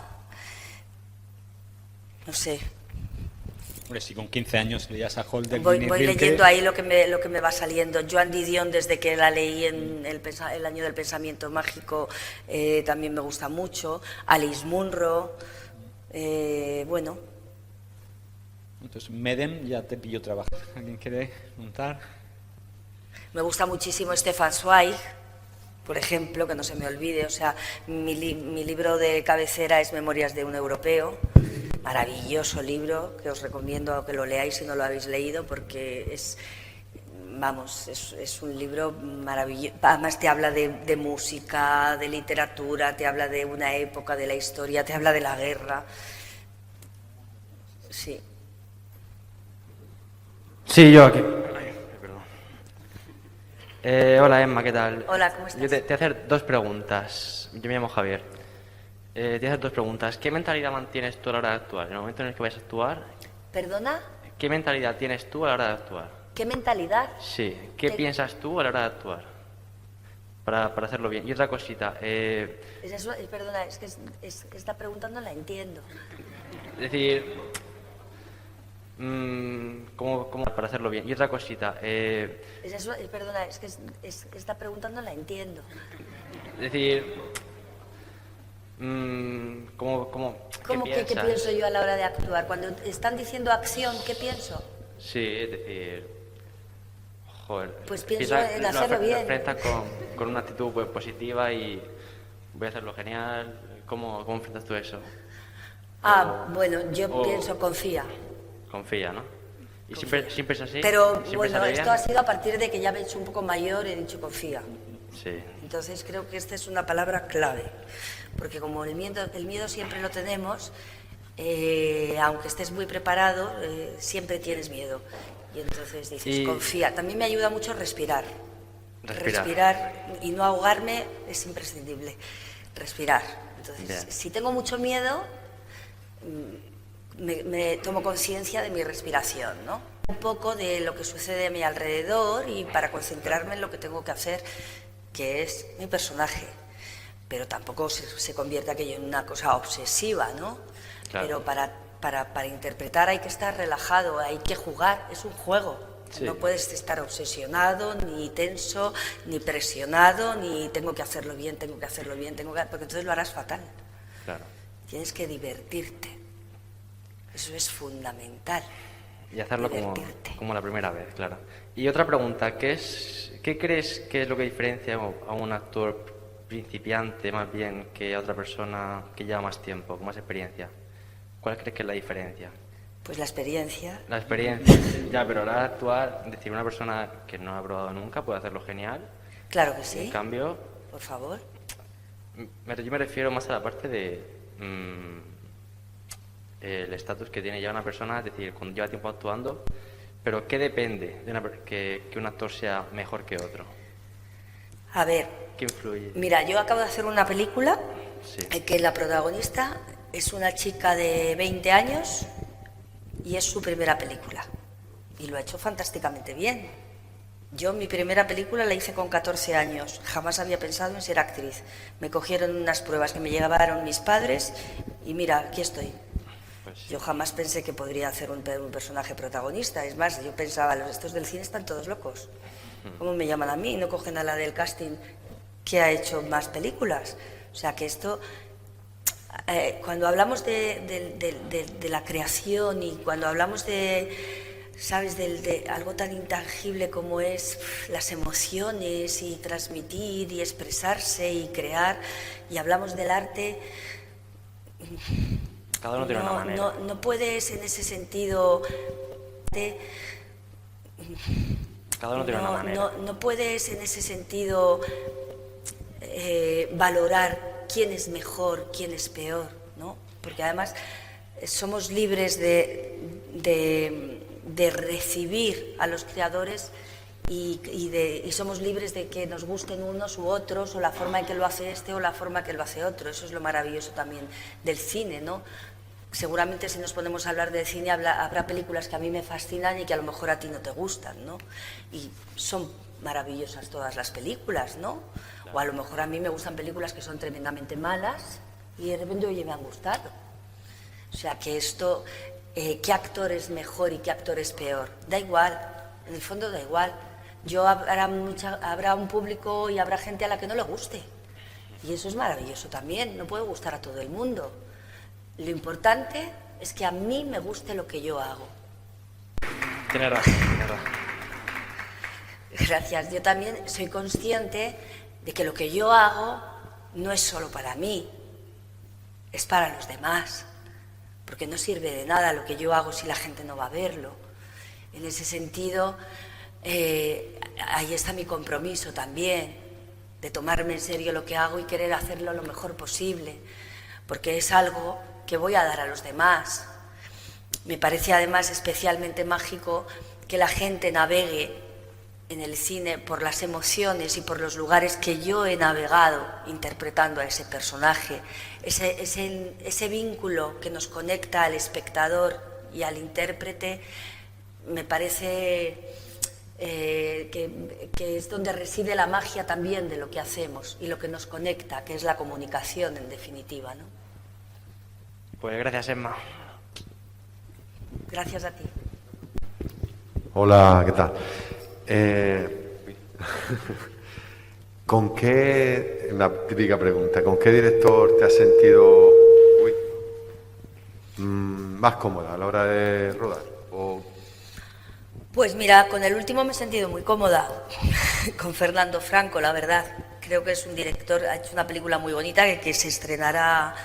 No sé. Hombre, si con 15 años leías a Hölderlin Voy y Rilke... leyendo ahí lo que me va saliendo. Joan Didion, desde que la leí en el año del pensamiento mágico, también me gusta mucho. Alice Munro, bueno. Entonces, Medem ya te pilló trabajo. ¿Alguien quiere preguntar? Me gusta muchísimo Stefan Zweig, por ejemplo, que no se me olvide. O sea, mi libro de cabecera es Memorias de un europeo. Maravilloso libro, que os recomiendo que lo leáis si no lo habéis leído, porque es un libro maravilloso. Además te habla de música, de literatura, te habla de una época de la historia, te habla de la guerra. Sí. Sí, yo aquí. Hola Emma, ¿qué tal? Hola, ¿cómo estás? Yo te voy a hacer 2 preguntas. Yo me llamo Javier. Te voy a hacer 2 preguntas. ¿Qué mentalidad mantienes tú a la hora de actuar? En el momento en el que vayas a actuar, ¿Perdona? ¿qué mentalidad tienes tú a la hora de actuar? ¿Qué mentalidad? Sí, ¿qué piensas tú a la hora de actuar? para hacerlo bien. Y otra cosita, Perdona, es que esta pregunta no la entiendo. es decir, para hacerlo bien. Y otra cosita, Perdona, es que esta pregunta no la entiendo. es decir, ¿Cómo ¿qué qué pienso yo a la hora de actuar? Cuando están diciendo acción, ¿qué pienso? Sí, es decir, joder. Pues pienso en hacerlo bien. Lo enfrentas con una actitud pues, positiva y voy a hacerlo genial. ¿Cómo enfrentas tú eso? Bueno, yo pienso, confía. Confía, ¿no? ¿Y siempre es así? Pero ¿Siempre bueno, sale esto bien? ha sido a partir de que ya me he hecho un poco mayor, he dicho confía. Sí. Entonces creo que esta es una palabra clave, porque como el miedo siempre lo tenemos, aunque estés muy preparado, siempre tienes miedo. Y entonces dices, confía. También me ayuda mucho respirar. Respirar y no ahogarme es imprescindible. Respirar. Entonces, Bien. si tengo mucho miedo, me tomo conciencia de mi respiración, ¿no? Un poco de lo que sucede a mi alrededor y para concentrarme en lo que tengo que hacer, que es mi personaje. Pero tampoco se convierte aquello en una cosa obsesiva, ¿no? Claro. Pero para interpretar hay que estar relajado, hay que jugar, es un juego. Sí. No puedes estar obsesionado, ni tenso, ni presionado, ni tengo que hacerlo bien, porque entonces lo harás fatal. Claro. Tienes que divertirte. Eso es fundamental. Y hacerlo Divertirte. como la primera vez, claro. Y otra pregunta, ¿qué crees que es lo que diferencia a un actor principiante más bien que a otra persona que lleva más tiempo, con más experiencia? ¿Cuál crees que es la diferencia? Pues la experiencia. La experiencia, ya, pero ahora actuar, es decir, una persona que no ha probado nunca puede hacerlo genial. Claro que sí. En cambio, Por favor. yo me refiero más a la parte de el estatus que tiene ya una persona, es decir, cuando lleva tiempo actuando, pero ¿qué depende de que un actor sea mejor que otro? A ver, ¿Qué influye? mira, yo acabo de hacer una película Sí. que la protagonista es una chica de 20 años y es su primera película. Y lo ha hecho fantásticamente bien. Yo mi primera película la hice con 14 años. Jamás había pensado en ser actriz. Me cogieron unas pruebas que me llevaron mis padres y mira, aquí estoy. Pues, Yo jamás pensé que podría hacer un personaje protagonista. Es más, yo pensaba, estos del cine están todos locos. ¿Cómo me llaman a mí? ¿No cogen a la del casting que ha hecho más películas? O sea, que esto... cuando hablamos de la creación y cuando hablamos ¿sabes? De algo tan intangible como es las emociones y transmitir y expresarse y crear, y hablamos del arte... cada uno tiene una manera. No puedes en ese sentido... Cada uno tiene una manera. No puedes en ese sentido valorar quién es mejor, quién es peor, ¿no? Porque además somos libres de recibir a los creadores y somos libres de que nos gusten unos u otros, o la forma en que lo hace este o la forma en que lo hace otro. Eso es lo maravilloso también del cine, ¿no? Seguramente si nos ponemos a hablar del cine habrá películas que a mí me fascinan y que a lo mejor a ti no te gustan, ¿no? Y son maravillosas todas las películas, ¿no? O a lo mejor a mí me gustan películas que son tremendamente malas y de repente, oye, me han gustado. O sea, que esto, ¿qué actor es mejor y qué actor es peor? Da igual, en el fondo da igual. Habrá un público y habrá gente a la que no le guste. Y eso es maravilloso también, no puede gustar a todo el mundo. Lo importante es que a mí me guste lo que yo hago. Tienes razón, tienes razón. Gracias. Yo también soy consciente de que lo que yo hago no es solo para mí, es para los demás. Porque no sirve de nada lo que yo hago si la gente no va a verlo. En ese sentido, ahí está mi compromiso también, de tomarme en serio lo que hago y querer hacerlo lo mejor posible, porque es algo que voy a dar a los demás. Me parece además especialmente mágico que la gente navegue en el cine por las emociones y por los lugares que yo he navegado interpretando a ese personaje, ese vínculo que nos conecta al espectador y al intérprete me parece que es donde reside la magia también de lo que hacemos y lo que nos conecta, que es la comunicación en definitiva, ¿no? Pues gracias, Emma. Gracias a ti. Hola, ¿qué tal? ¿Con qué, una típica pregunta, ¿con qué director te has sentido más cómoda a la hora de rodar? Pues mira, con el último me he sentido muy cómoda, con Fernando Franco, la verdad. Creo que es un director, ha hecho una película muy bonita que se estrenará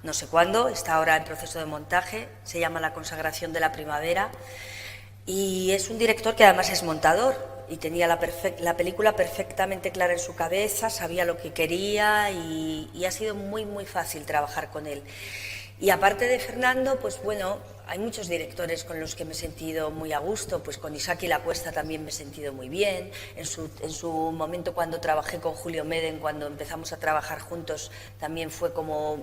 no sé cuándo, está ahora en proceso de montaje, se llama La consagración de la primavera, y es un director que además es montador y tenía la película perfectamente clara en su cabeza, sabía lo que quería y ha sido muy, muy fácil trabajar con él. Y aparte de Fernando, pues bueno, hay muchos directores con los que me he sentido muy a gusto, pues con Isaki Lacuesta también me he sentido muy bien, en su momento cuando trabajé con Julio Meden, cuando empezamos a trabajar juntos, también fue como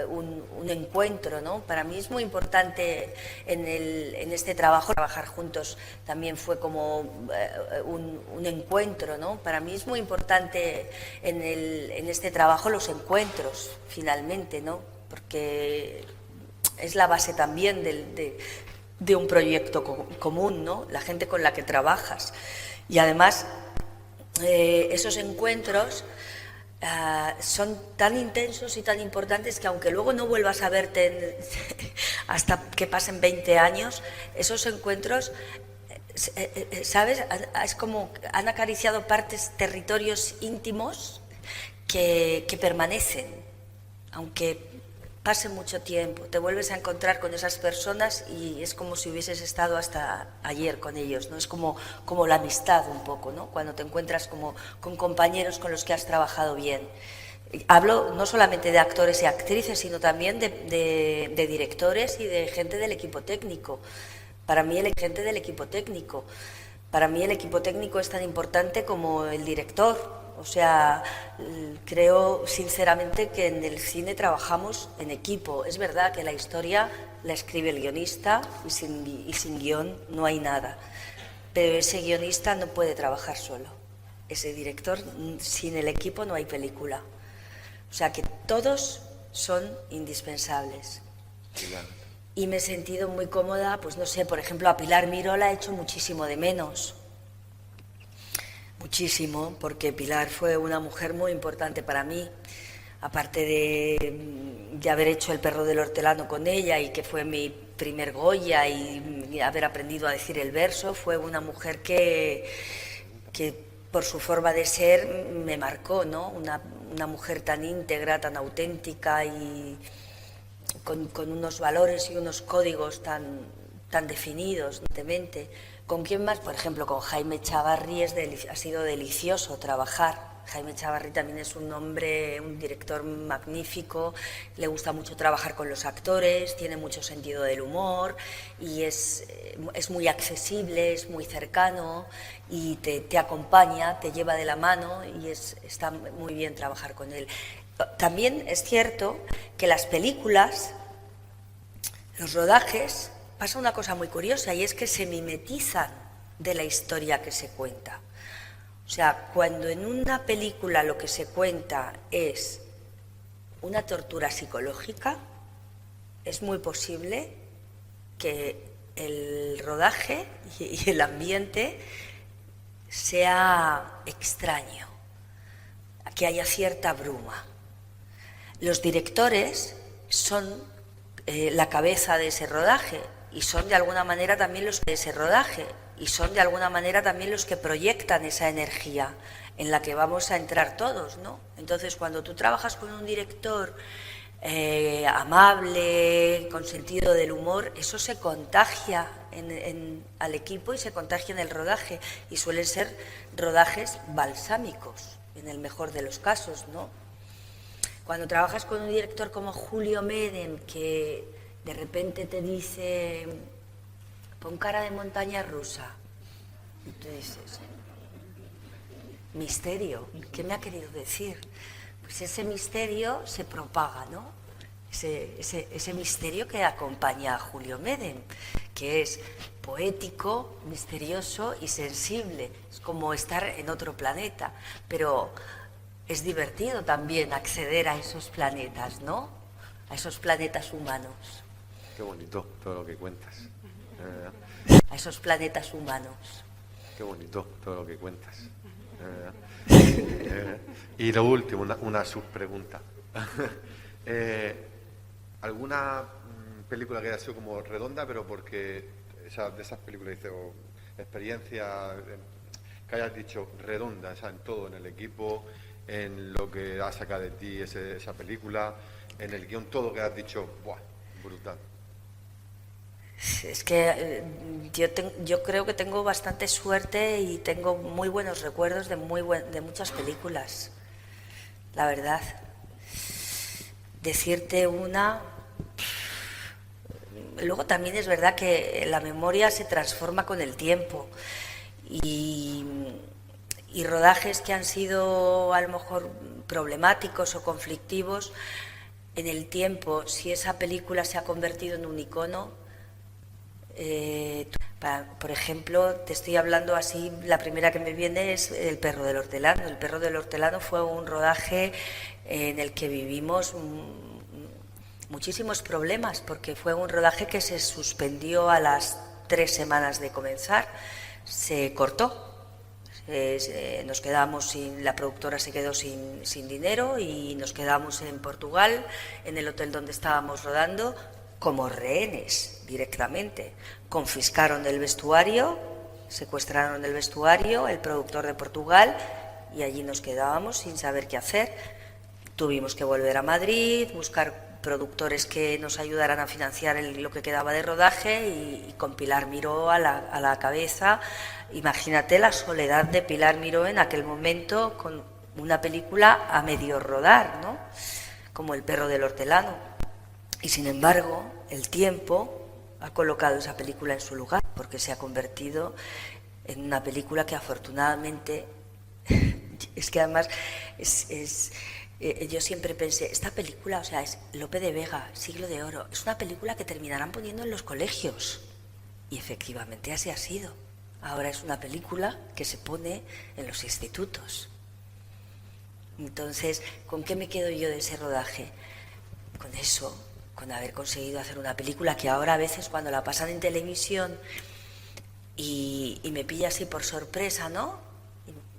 un encuentro, ¿no? Para mí es muy importante en este trabajo, trabajar juntos también fue como un encuentro, ¿no? Para mí es muy importante en este trabajo los encuentros, finalmente, ¿no? Porque es la base también de un proyecto común, ¿no? La gente con la que trabajas. Y además, esos encuentros son tan intensos y tan importantes que aunque luego no vuelvas a verte hasta que pasen 20 años, esos encuentros, ¿sabes? Es como han acariciado territorios íntimos que permanecen, aunque pase mucho tiempo, te vuelves a encontrar con esas personas y es como si hubieses estado hasta ayer con ellos, ¿no? Es como la amistad un poco, ¿no? Cuando te encuentras con compañeros con los que has trabajado bien. Hablo no solamente de actores y actrices, sino también de directores y de gente del equipo técnico. Para mí el equipo técnico es tan importante como el director. O sea, creo sinceramente que en el cine trabajamos en equipo. Es verdad que la historia la escribe el guionista y sin guión no hay nada. Pero ese guionista no puede trabajar solo. Ese director, sin el equipo no hay película. O sea que todos son indispensables. Y me he sentido muy cómoda, pues no sé, por ejemplo, a Pilar Miró la he hecho muchísimo de menos. Muchísimo, porque Pilar fue una mujer muy importante para mí, aparte de haber hecho El perro del hortelano con ella y que fue mi primer Goya y haber aprendido a decir el verso, fue una mujer que por su forma de ser me marcó, ¿no? Una mujer tan íntegra, tan auténtica y con unos valores y unos códigos tan definidos, evidentemente. ¿Con quién más? Por ejemplo, con Jaime Chavarri ha sido delicioso trabajar. Jaime Chavarri también es un hombre, un director magnífico, le gusta mucho trabajar con los actores, tiene mucho sentido del humor y es muy accesible, es muy cercano y te acompaña, te lleva de la mano y está muy bien trabajar con él. También es cierto que las películas, los rodajes, pasa una cosa muy curiosa y es que se mimetizan de la historia que se cuenta. O sea, cuando en una película lo que se cuenta es una tortura psicológica, es muy posible que el rodaje y el ambiente sea extraño, que haya cierta bruma. Los directores son la cabeza de ese rodaje y son de alguna manera también los de ese rodaje y son de alguna manera también los que proyectan esa energía en la que vamos a entrar todos, ¿no? Entonces, cuando tú trabajas con un director amable, con sentido del humor, eso se contagia al equipo y se contagia en el rodaje y suelen ser rodajes balsámicos, en el mejor de los casos, ¿no? Cuando trabajas con un director como Julio Meden, que de repente te dice, pon cara de montaña rusa, y tú dices, misterio, ¿qué me ha querido decir? Pues ese misterio se propaga, ¿no? ese misterio que acompaña a Julio Medem, que es poético, misterioso y sensible. Es como estar en otro planeta, pero es divertido también acceder a esos planetas, ¿no? A esos planetas humanos. Qué bonito todo lo que cuentas. A esos planetas humanos. Qué bonito todo lo que cuentas. Y lo último, una subpregunta. ¿Alguna película que haya sido como redonda, pero porque de esas películas o experiencia que hayas dicho redonda, en todo, en el equipo, en lo que ha sacado de ti esa película, en el guión, todo que has dicho, ¡buah! Brutal. Es que yo creo que tengo bastante suerte y tengo muy buenos recuerdos de muchas películas, la verdad. Decirte una... Luego también es verdad que la memoria se transforma con el tiempo y rodajes que han sido a lo mejor problemáticos o conflictivos, en el tiempo, si esa película se ha convertido en un icono, por ejemplo, te estoy hablando así, la primera que me viene es El perro del hortelano. El perro del hortelano fue un rodaje en el que vivimos muchísimos problemas, porque fue un rodaje que se suspendió a las 3 semanas de comenzar, se cortó. Nos quedamos la productora se quedó sin dinero y nos quedamos en Portugal, en el hotel donde estábamos rodando, como rehenes directamente. Confiscaron el vestuario, secuestraron el vestuario, el productor de Portugal, y allí nos quedábamos sin saber qué hacer. Tuvimos que volver a Madrid, buscar productores que nos ayudaran a financiar lo que quedaba de rodaje y con Pilar Miró a la cabeza. Imagínate la soledad de Pilar Miró en aquel momento con una película a medio rodar, ¿no? Como El perro del hortelano. Y sin embargo, el tiempo ha colocado esa película en su lugar, porque se ha convertido en una película que afortunadamente, es que además yo siempre pensé, esta película, o sea, es Lope de Vega, Siglo de Oro, es una película que terminarán poniendo en los colegios. Y efectivamente así ha sido. Ahora es una película que se pone en los institutos. Entonces, ¿con qué me quedo yo de ese rodaje? Con eso, con haber conseguido hacer una película que ahora a veces cuando la pasan en televisión y me pilla así por sorpresa, ¿no?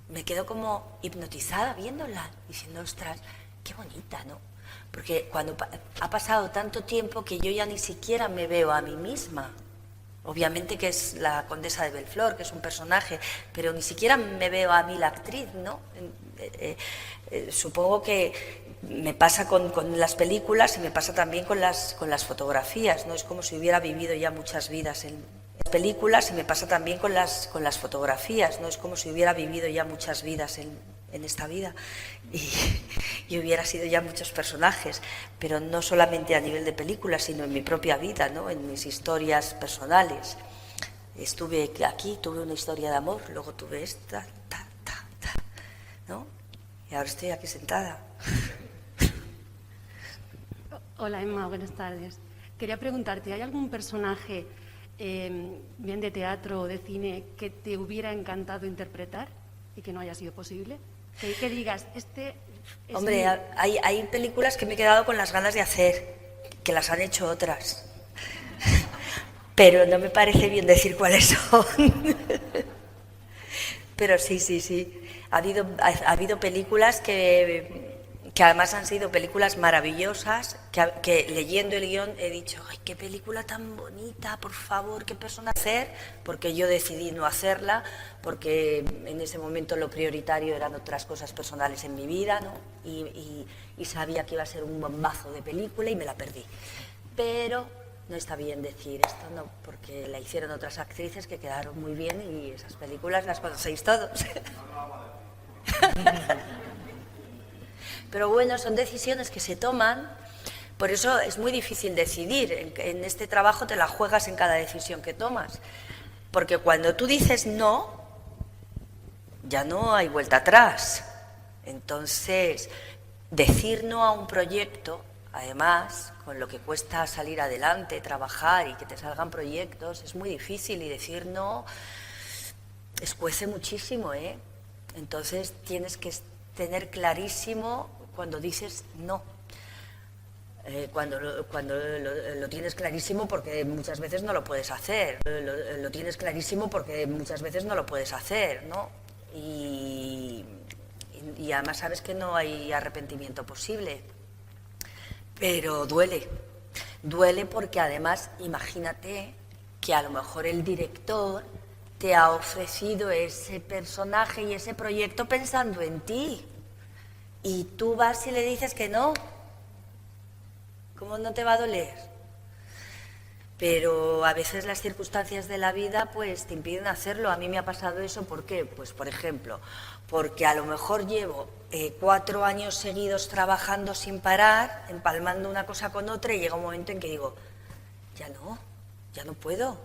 Me quedo como hipnotizada viéndola, diciendo, ostras, qué bonita, ¿no? Porque cuando ha pasado tanto tiempo que yo ya ni siquiera me veo a mí misma. Obviamente que es la condesa de Belflor, que es un personaje, pero ni siquiera me veo a mí la actriz, ¿no? Supongo que me pasa con las películas y me pasa también con las fotografías, ¿no? Es como si hubiera vivido ya muchas vidas en películas y me pasa también con las fotografías, ¿no? Es como si hubiera vivido ya muchas vidas en esta vida y hubiera sido ya muchos personajes, pero no solamente a nivel de películas, sino en mi propia vida, ¿no? En mis historias personales. Estuve aquí, tuve una historia de amor, luego tuve esta, ¿no? Y ahora estoy aquí sentada. Hola Emma, buenas tardes. Quería preguntarte, ¿hay algún personaje, bien de teatro o de cine, que te hubiera encantado interpretar y que no haya sido posible? Que digas, este... Hombre, hay películas que me he quedado con las ganas de hacer, que las han hecho otras. Pero no me parece bien decir cuáles son. Pero sí. Ha habido películas que además han sido películas maravillosas, que leyendo el guión he dicho, ¡ay, qué película tan bonita, por favor, qué persona hacer! Porque yo decidí no hacerla, porque en ese momento lo prioritario eran otras cosas personales en mi vida, ¿no? Y sabía que iba a ser un bombazo de película y me la perdí. Pero no está bien decir esto, no, porque la hicieron otras actrices que quedaron muy bien y esas películas las conocéis todos. Pero bueno, son decisiones que se toman, por eso es muy difícil decidir. En este trabajo te la juegas en cada decisión que tomas, porque cuando tú dices no, ya no hay vuelta atrás. Entonces, decir no a un proyecto Además, con lo que cuesta salir adelante, trabajar y que te salgan proyectos, es muy difícil, y decir no escuece muchísimo, ¿eh? Entonces tienes que tener clarísimo cuando dices no. Cuando lo tienes clarísimo, porque muchas veces no lo puedes hacer. Lo tienes clarísimo porque muchas veces no lo puedes hacer, ¿no? Y además sabes que no hay arrepentimiento posible. Pero duele. Duele porque además, imagínate que a lo mejor el director te ha ofrecido ese personaje y ese proyecto pensando en ti. Y tú vas y le dices que no. ¿Cómo no te va a doler? Pero a veces las circunstancias de la vida pues te impiden hacerlo. A mí me ha pasado eso, ¿por qué? Pues por ejemplo, porque a lo mejor llevo 4 años seguidos trabajando sin parar, empalmando una cosa con otra, y llega un momento en que digo, ya no puedo.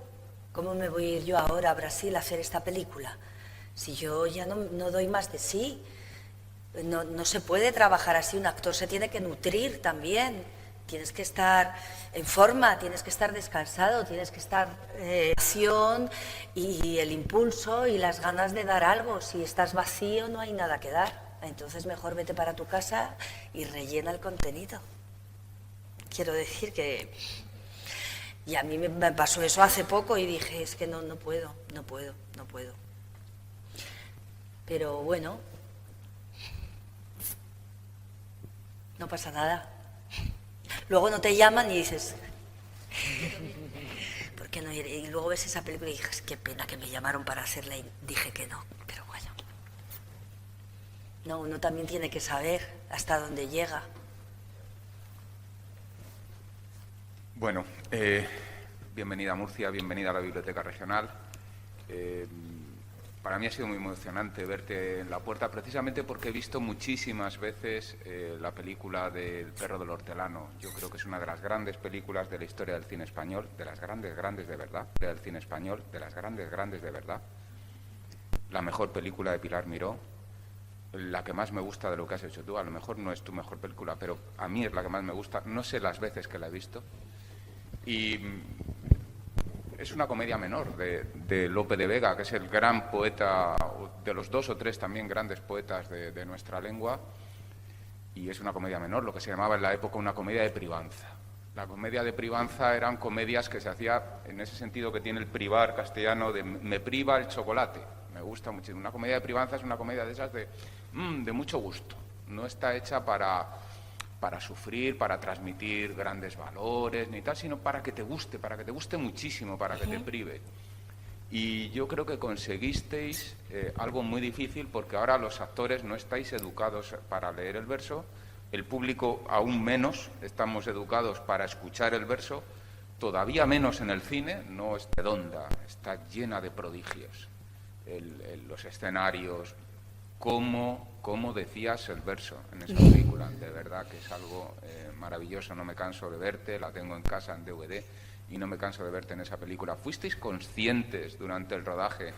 ¿Cómo me voy a ir yo ahora a Brasil a hacer esta película? Si yo ya no doy más de sí. No se puede trabajar así, un actor se tiene que nutrir también. Tienes que estar en forma, tienes que estar descansado, tienes que estar acción y el impulso y las ganas de dar algo. Si estás vacío no hay nada que dar. Entonces mejor vete para tu casa y rellena el contenido. Quiero decir que... Y a mí me pasó eso hace poco y dije, es que no puedo. Pero bueno, no pasa nada. Luego no te llaman y dices, ¿por qué no iré? Y luego ves esa película y dices, qué pena que me llamaron para hacerla y dije que no. Pero bueno, no, uno también tiene que saber hasta dónde llega. Bueno, bienvenida a Murcia, bienvenida a la Biblioteca Regional. Para mí ha sido muy emocionante verte en la puerta, precisamente porque he visto muchísimas veces la película del Perro del Hortelano. Yo creo que es una de las grandes películas de la historia del cine español, de las grandes de verdad, del cine español, de las grandes de verdad. La mejor película de Pilar Miró, la que más me gusta de lo que has hecho tú. A lo mejor no es tu mejor película, pero a mí es la que más me gusta. No sé las veces que la he visto. Y es una comedia menor de Lope de Vega, que es el gran poeta, de los 2 o 3 también grandes poetas de nuestra lengua, y es una comedia menor, lo que se llamaba en la época una comedia de privanza. La comedia de privanza eran comedias que se hacía en ese sentido que tiene el privar castellano de me priva el chocolate. Me gusta muchísimo. Una comedia de privanza es una comedia de esas de mucho gusto. No está hecha para sufrir, para transmitir grandes valores, ni tal, sino para que te guste muchísimo, para que te prive. Y yo creo que conseguisteis algo muy difícil, porque ahora los actores no estáis educados para leer el verso, el público aún menos, estamos educados para escuchar el verso, todavía menos en el cine, no es redonda, está llena de prodigios. Los escenarios, cómo decías el verso en esa película, de verdad que es algo maravilloso. No me canso de verte, la tengo en casa en DVD y no me canso de verte en esa película. ¿Fuisteis conscientes durante el rodaje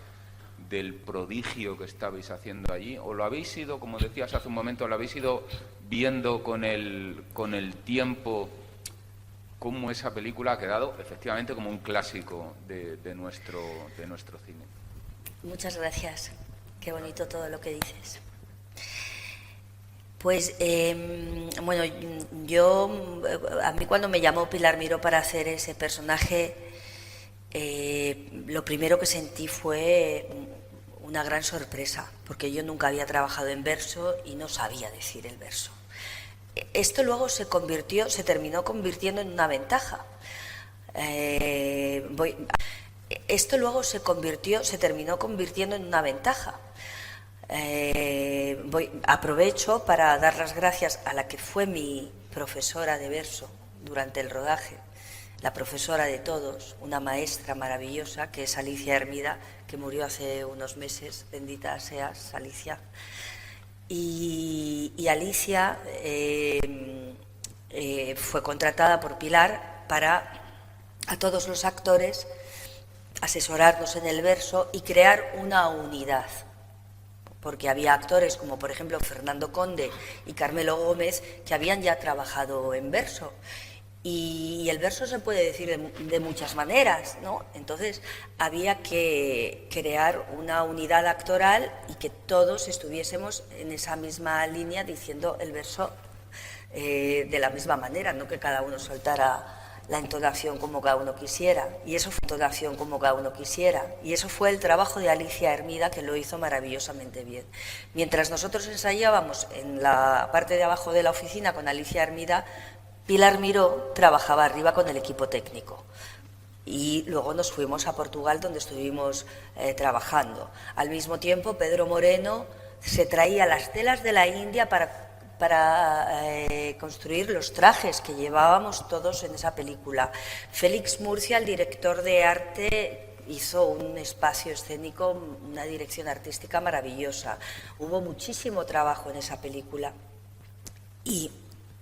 del prodigio que estabais haciendo allí, o lo habéis ido, como decías hace un momento, lo habéis ido viendo con el tiempo, cómo esa película ha quedado efectivamente como un clásico de nuestro cine? Muchas gracias. Qué bonito todo lo que dices. Pues, bueno, a mí cuando me llamó Pilar Miró para hacer ese personaje, lo primero que sentí fue una gran sorpresa, porque yo nunca había trabajado en verso y no sabía decir el verso. Esto luego se terminó convirtiendo en una ventaja. Se terminó convirtiendo en una ventaja. Aprovecho para dar las gracias a la que fue mi profesora de verso durante el rodaje, la profesora de todos, una maestra maravillosa, que es Alicia Hermida, que murió hace unos meses. Bendita seas, Alicia. Y Alicia fue contratada por Pilar para, a todos los actores, asesorarnos en el verso y crear una unidad. porque había actores como por ejemplo Fernando Conde y Carmelo Gómez que habían ya trabajado en verso. Y el verso se puede decir de muchas maneras, ¿no? Entonces había que crear una unidad actoral y que todos estuviésemos en esa misma línea diciendo el verso de la misma manera, no que cada uno soltara la entonación como cada uno quisiera. Y eso fue entonación como cada uno quisiera. Y eso fue el trabajo de Alicia Hermida, que lo hizo maravillosamente bien. Mientras nosotros ensayábamos en la parte de abajo de la oficina con Alicia Hermida, Pilar Miró trabajaba arriba con el equipo técnico. Y luego nos fuimos a Portugal, donde estuvimos trabajando. Al mismo tiempo, Pedro Moreno se traía las telas de la India para construir los trajes que llevábamos todos en esa película. Félix Murcia, el director de arte, hizo un espacio escénico, una dirección artística maravillosa. Hubo muchísimo trabajo en esa película. Y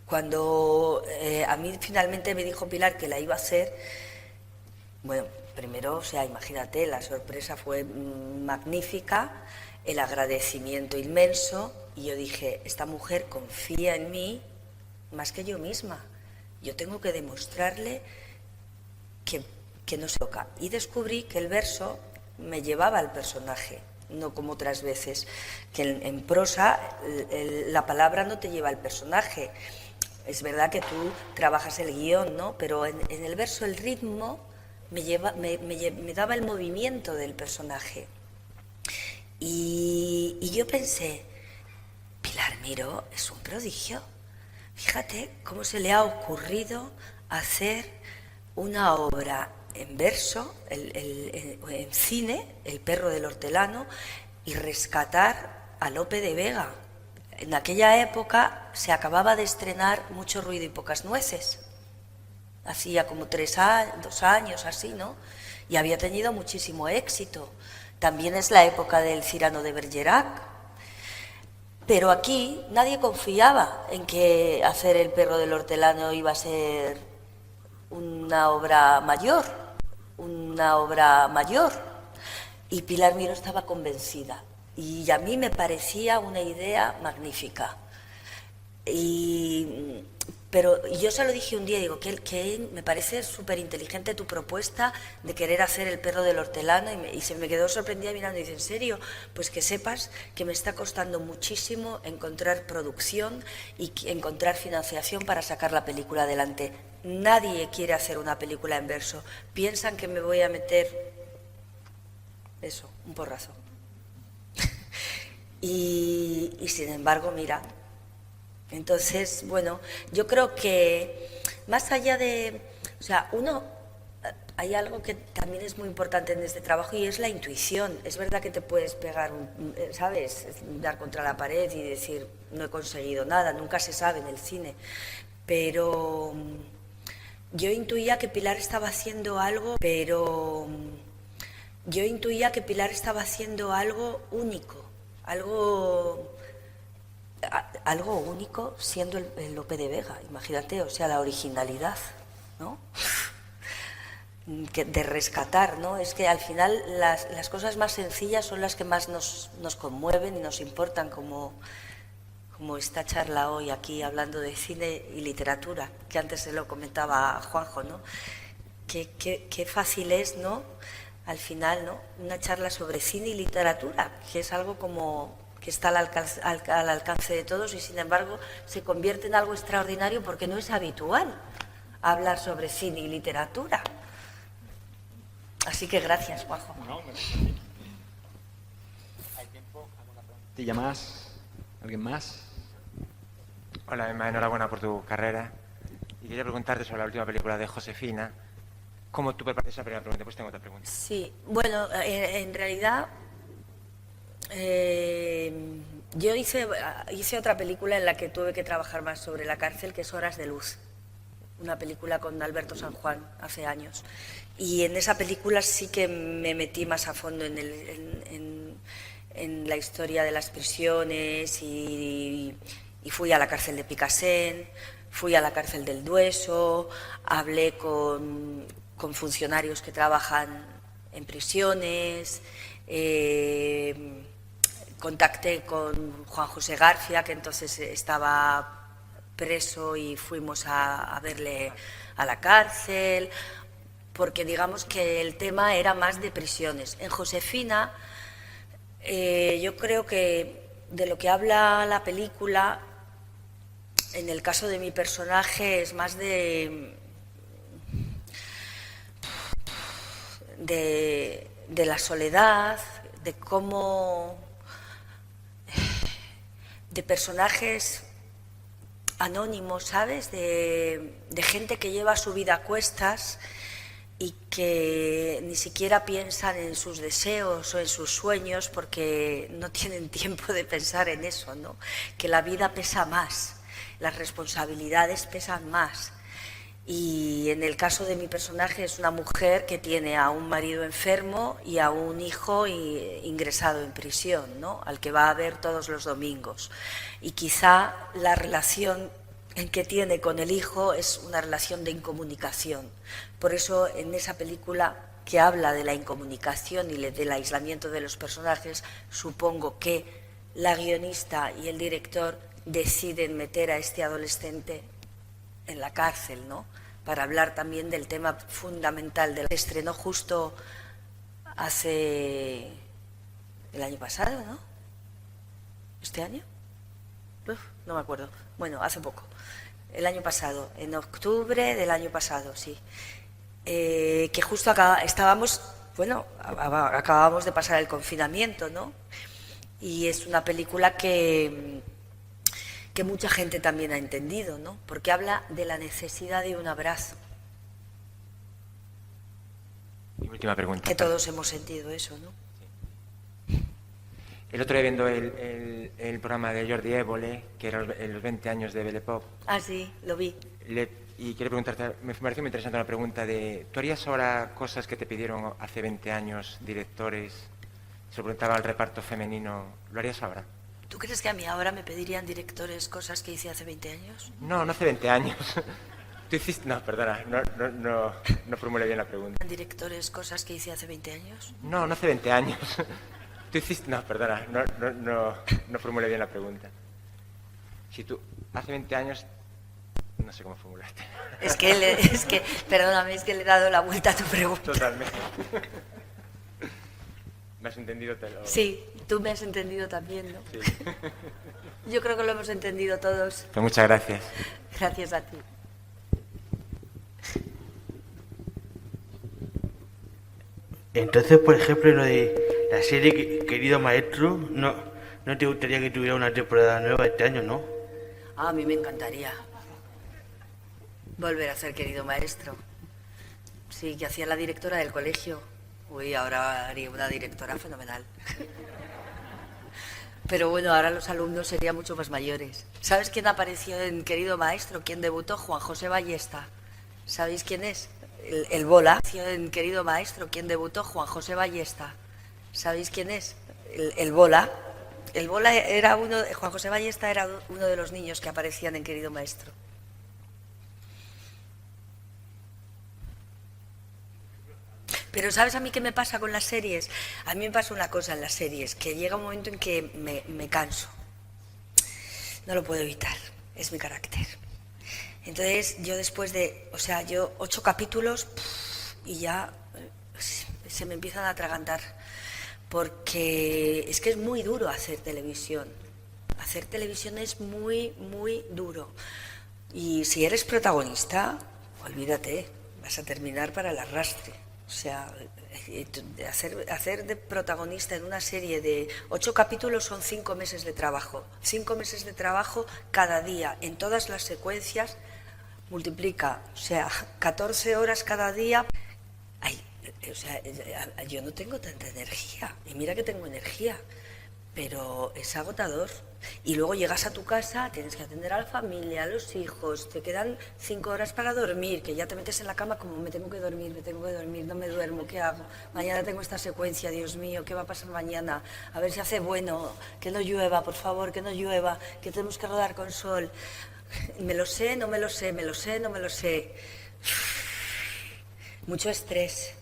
cuando a mí finalmente me dijo Pilar que la iba a hacer, bueno, primero, o sea, imagínate, la sorpresa fue magnífica, el agradecimiento inmenso. Y yo dije, esta mujer confía en mí más que yo misma. Yo tengo que demostrarle que no se toca. Y descubrí que el verso me llevaba al personaje, no como otras veces, que en prosa la palabra no te lleva al personaje. Es verdad que tú trabajas el guión, ¿no? Pero en el verso el ritmo me daba el movimiento del personaje. Y yo pensé, Pilar Miró es un prodigio. Fíjate cómo se le ha ocurrido hacer una obra en verso, en cine, El perro del hortelano, y rescatar a Lope de Vega. En aquella época se acababa de estrenar Mucho ruido y pocas nueces. Hacía como 2 años, así, ¿no? Y había tenido muchísimo éxito. También es la época del Cyrano de Bergerac. Pero aquí nadie confiaba en que hacer El perro del hortelano iba a ser una obra mayor. Y Pilar Miró estaba convencida. Y a mí me parecía una idea magnífica. Pero yo se lo dije un día, digo, que me parece súper inteligente tu propuesta de querer hacer El perro del hortelano, y se me quedó sorprendida mirando y dice, ¿en serio? Pues que sepas que me está costando muchísimo encontrar producción y encontrar financiación para sacar la película adelante. Nadie quiere hacer una película en verso. Piensan que me voy a meter eso, un porrazo. y sin embargo, mira. Entonces, bueno, yo creo que más allá de... O sea, hay algo que también es muy importante en este trabajo y es la intuición. Es verdad que te puedes pegar, ¿sabes?, dar contra la pared y decir, no he conseguido nada, nunca se sabe en el cine. Pero yo intuía que Pilar estaba haciendo algo, único, algo único siendo el Lope de Vega, imagínate, o sea, la originalidad, ¿no? De rescatar, ¿no? Es que al final las cosas más sencillas son las que más nos conmueven y nos importan, como esta charla hoy aquí hablando de cine y literatura, que antes se lo comentaba a Juanjo, ¿no? Qué fácil es, ¿no? Al final, ¿no? Una charla sobre cine y literatura, que es algo como que está al alcance de todos y sin embargo se convierte en algo extraordinario porque no es habitual hablar sobre cine y literatura. Así que gracias, Juanjo. ¿Hay tiempo? ¿Alguna preguntilla más? ¿Alguien más? Hola, Emma, enhorabuena por tu carrera. Y quería preguntarte sobre la última película de Josefina. ¿Cómo tú preparas esa primera pregunta? Pues tengo otra pregunta. Sí, bueno, en realidad yo hice otra película en la que tuve que trabajar más sobre la cárcel, que es Horas de luz, una película con Alberto San Juan hace años. Y en esa película sí que me metí más a fondo en la historia de las prisiones y fui a la cárcel de Picassent, fui a la cárcel del Dueso, hablé con funcionarios que trabajan en prisiones, contacté con Juan José García, que entonces estaba preso, y fuimos a verle a la cárcel, porque digamos que el tema era más de prisiones. En Josefina, yo creo que de lo que habla la película, en el caso de mi personaje, es más de la soledad, de cómo, de personajes anónimos, ¿sabes? De gente que lleva su vida a cuestas y que ni siquiera piensan en sus deseos o en sus sueños porque no tienen tiempo de pensar en eso, ¿no? Que la vida pesa más, las responsabilidades pesan más. Y en el caso de mi personaje es una mujer que tiene a un marido enfermo y a un hijo ingresado en prisión, ¿no? Al que va a ver todos los domingos. Y quizá la relación que tiene con el hijo es una relación de incomunicación. Por eso en esa película que habla de la incomunicación y del aislamiento de los personajes, supongo que la guionista y el director deciden meter a este adolescente en la cárcel, ¿no? Para hablar también del tema fundamental del estrenó justo hace el año pasado, ¿no? ¿Este año? Uf, no me acuerdo. Bueno, hace poco. El año pasado, en octubre del año pasado, sí. Que justo estábamos, bueno, acabábamos de pasar el confinamiento, ¿no? Y es una película que mucha gente también ha entendido, ¿no? Porque habla de la necesidad de un abrazo. Y última pregunta. Que todos hemos sentido eso, ¿no? Sí. El otro día viendo el programa de Jordi Évole, que era los 20 años de Belle Époque. Ah, sí, lo vi. Y quiero preguntarte, me pareció muy interesante una pregunta de, ¿tú harías ahora cosas que te pidieron hace 20 años directores? Se lo preguntaba al reparto femenino, ¿lo harías ahora? ¿Tú crees que a mí ahora me pedirían directores cosas que hice hace 20 años? No, no hace 20 años. Tú hiciste... No, perdona, no formulé bien la pregunta. ¿Directores cosas que hice hace 20 años? No, no hace 20 años. Tú hiciste... No, perdona, no formulé bien la pregunta. Si tú, hace 20 años... No sé cómo formulaste. Es que, perdóname, es que le he dado la vuelta a tu pregunta. Totalmente. ¿Me has entendido? Sí, tú me has entendido también, ¿no? Sí. Yo creo que lo hemos entendido todos. Pues muchas gracias. Gracias a ti. Entonces, por ejemplo, lo de la serie Querido Maestro, ¿no te gustaría que tuviera una temporada nueva este año, no? A mí me encantaría volver a ser Querido Maestro. Sí, que hacía la directora del colegio. Uy, ahora haría una directora fenomenal. Pero bueno, ahora los alumnos serían mucho más mayores. ¿Sabes quién apareció en Querido Maestro? ¿Quién debutó? Juan José Ballesta. ¿Sabéis quién es? El Bola. En Querido Maestro, ¿quién debutó? Juan José Ballesta. ¿Sabéis quién es? El Bola. El Bola era Juan José Ballesta era uno de los niños que aparecían en Querido Maestro. Pero ¿sabes a mí qué me pasa con las series? A mí me pasa una cosa en las series, que llega un momento en que me canso. No lo puedo evitar, es mi carácter. Entonces yo después de, 8 capítulos y ya se me empiezan a atragantar. Porque es que es muy duro hacer televisión. Hacer televisión es muy, muy duro. Y si eres protagonista, olvídate, vas a terminar para el arrastre. O sea, hacer de protagonista en una serie de 8 capítulos son 5 meses de trabajo. 5 meses de trabajo cada día, en todas las secuencias, multiplica, 14 horas cada día. Ay, yo no tengo tanta energía, y mira que tengo energía, pero es agotador. Y luego llegas a tu casa, tienes que atender a la familia, a los hijos, te quedan 5 horas para dormir, que ya te metes en la cama como me tengo que dormir, no me duermo, ¿qué hago? Mañana tengo esta secuencia, Dios mío, ¿qué va a pasar mañana? A ver si hace bueno, que no llueva, por favor, que no llueva, que tenemos que rodar con sol. Me lo sé, no me lo sé, me lo sé, no me lo sé. Mucho estrés.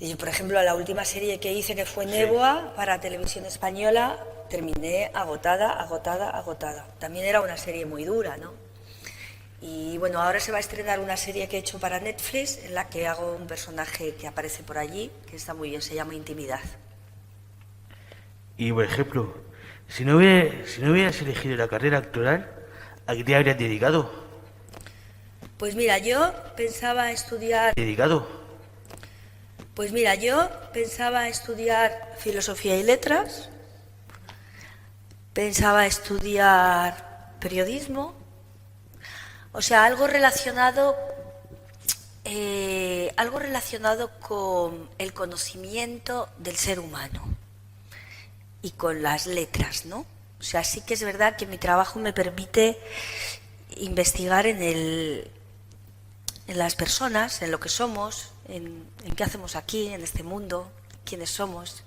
Y, por ejemplo, la última serie que hice, que fue Néboa, para Televisión Española, terminé agotada. También era una serie muy dura, ¿no? Y bueno, ahora se va a estrenar una serie que he hecho para Netflix, en la que hago un personaje que aparece por allí, que está muy bien, se llama Intimidad. Y por ejemplo, si no hubieras elegido la carrera actoral, ¿a qué te habrías dedicado? Pues mira, yo pensaba estudiar filosofía y letras, pensaba estudiar periodismo, o sea, algo relacionado con el conocimiento del ser humano y con las letras, ¿no? O sea, sí que es verdad que mi trabajo me permite investigar en las personas, en lo que somos, en qué hacemos aquí, en este mundo, quiénes somos,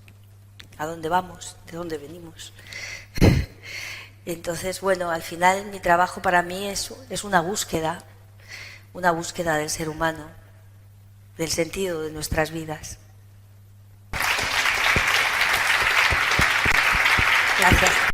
a dónde vamos, de dónde venimos. Entonces, bueno, al final mi trabajo para mí es una búsqueda del ser humano, del sentido de nuestras vidas. Gracias.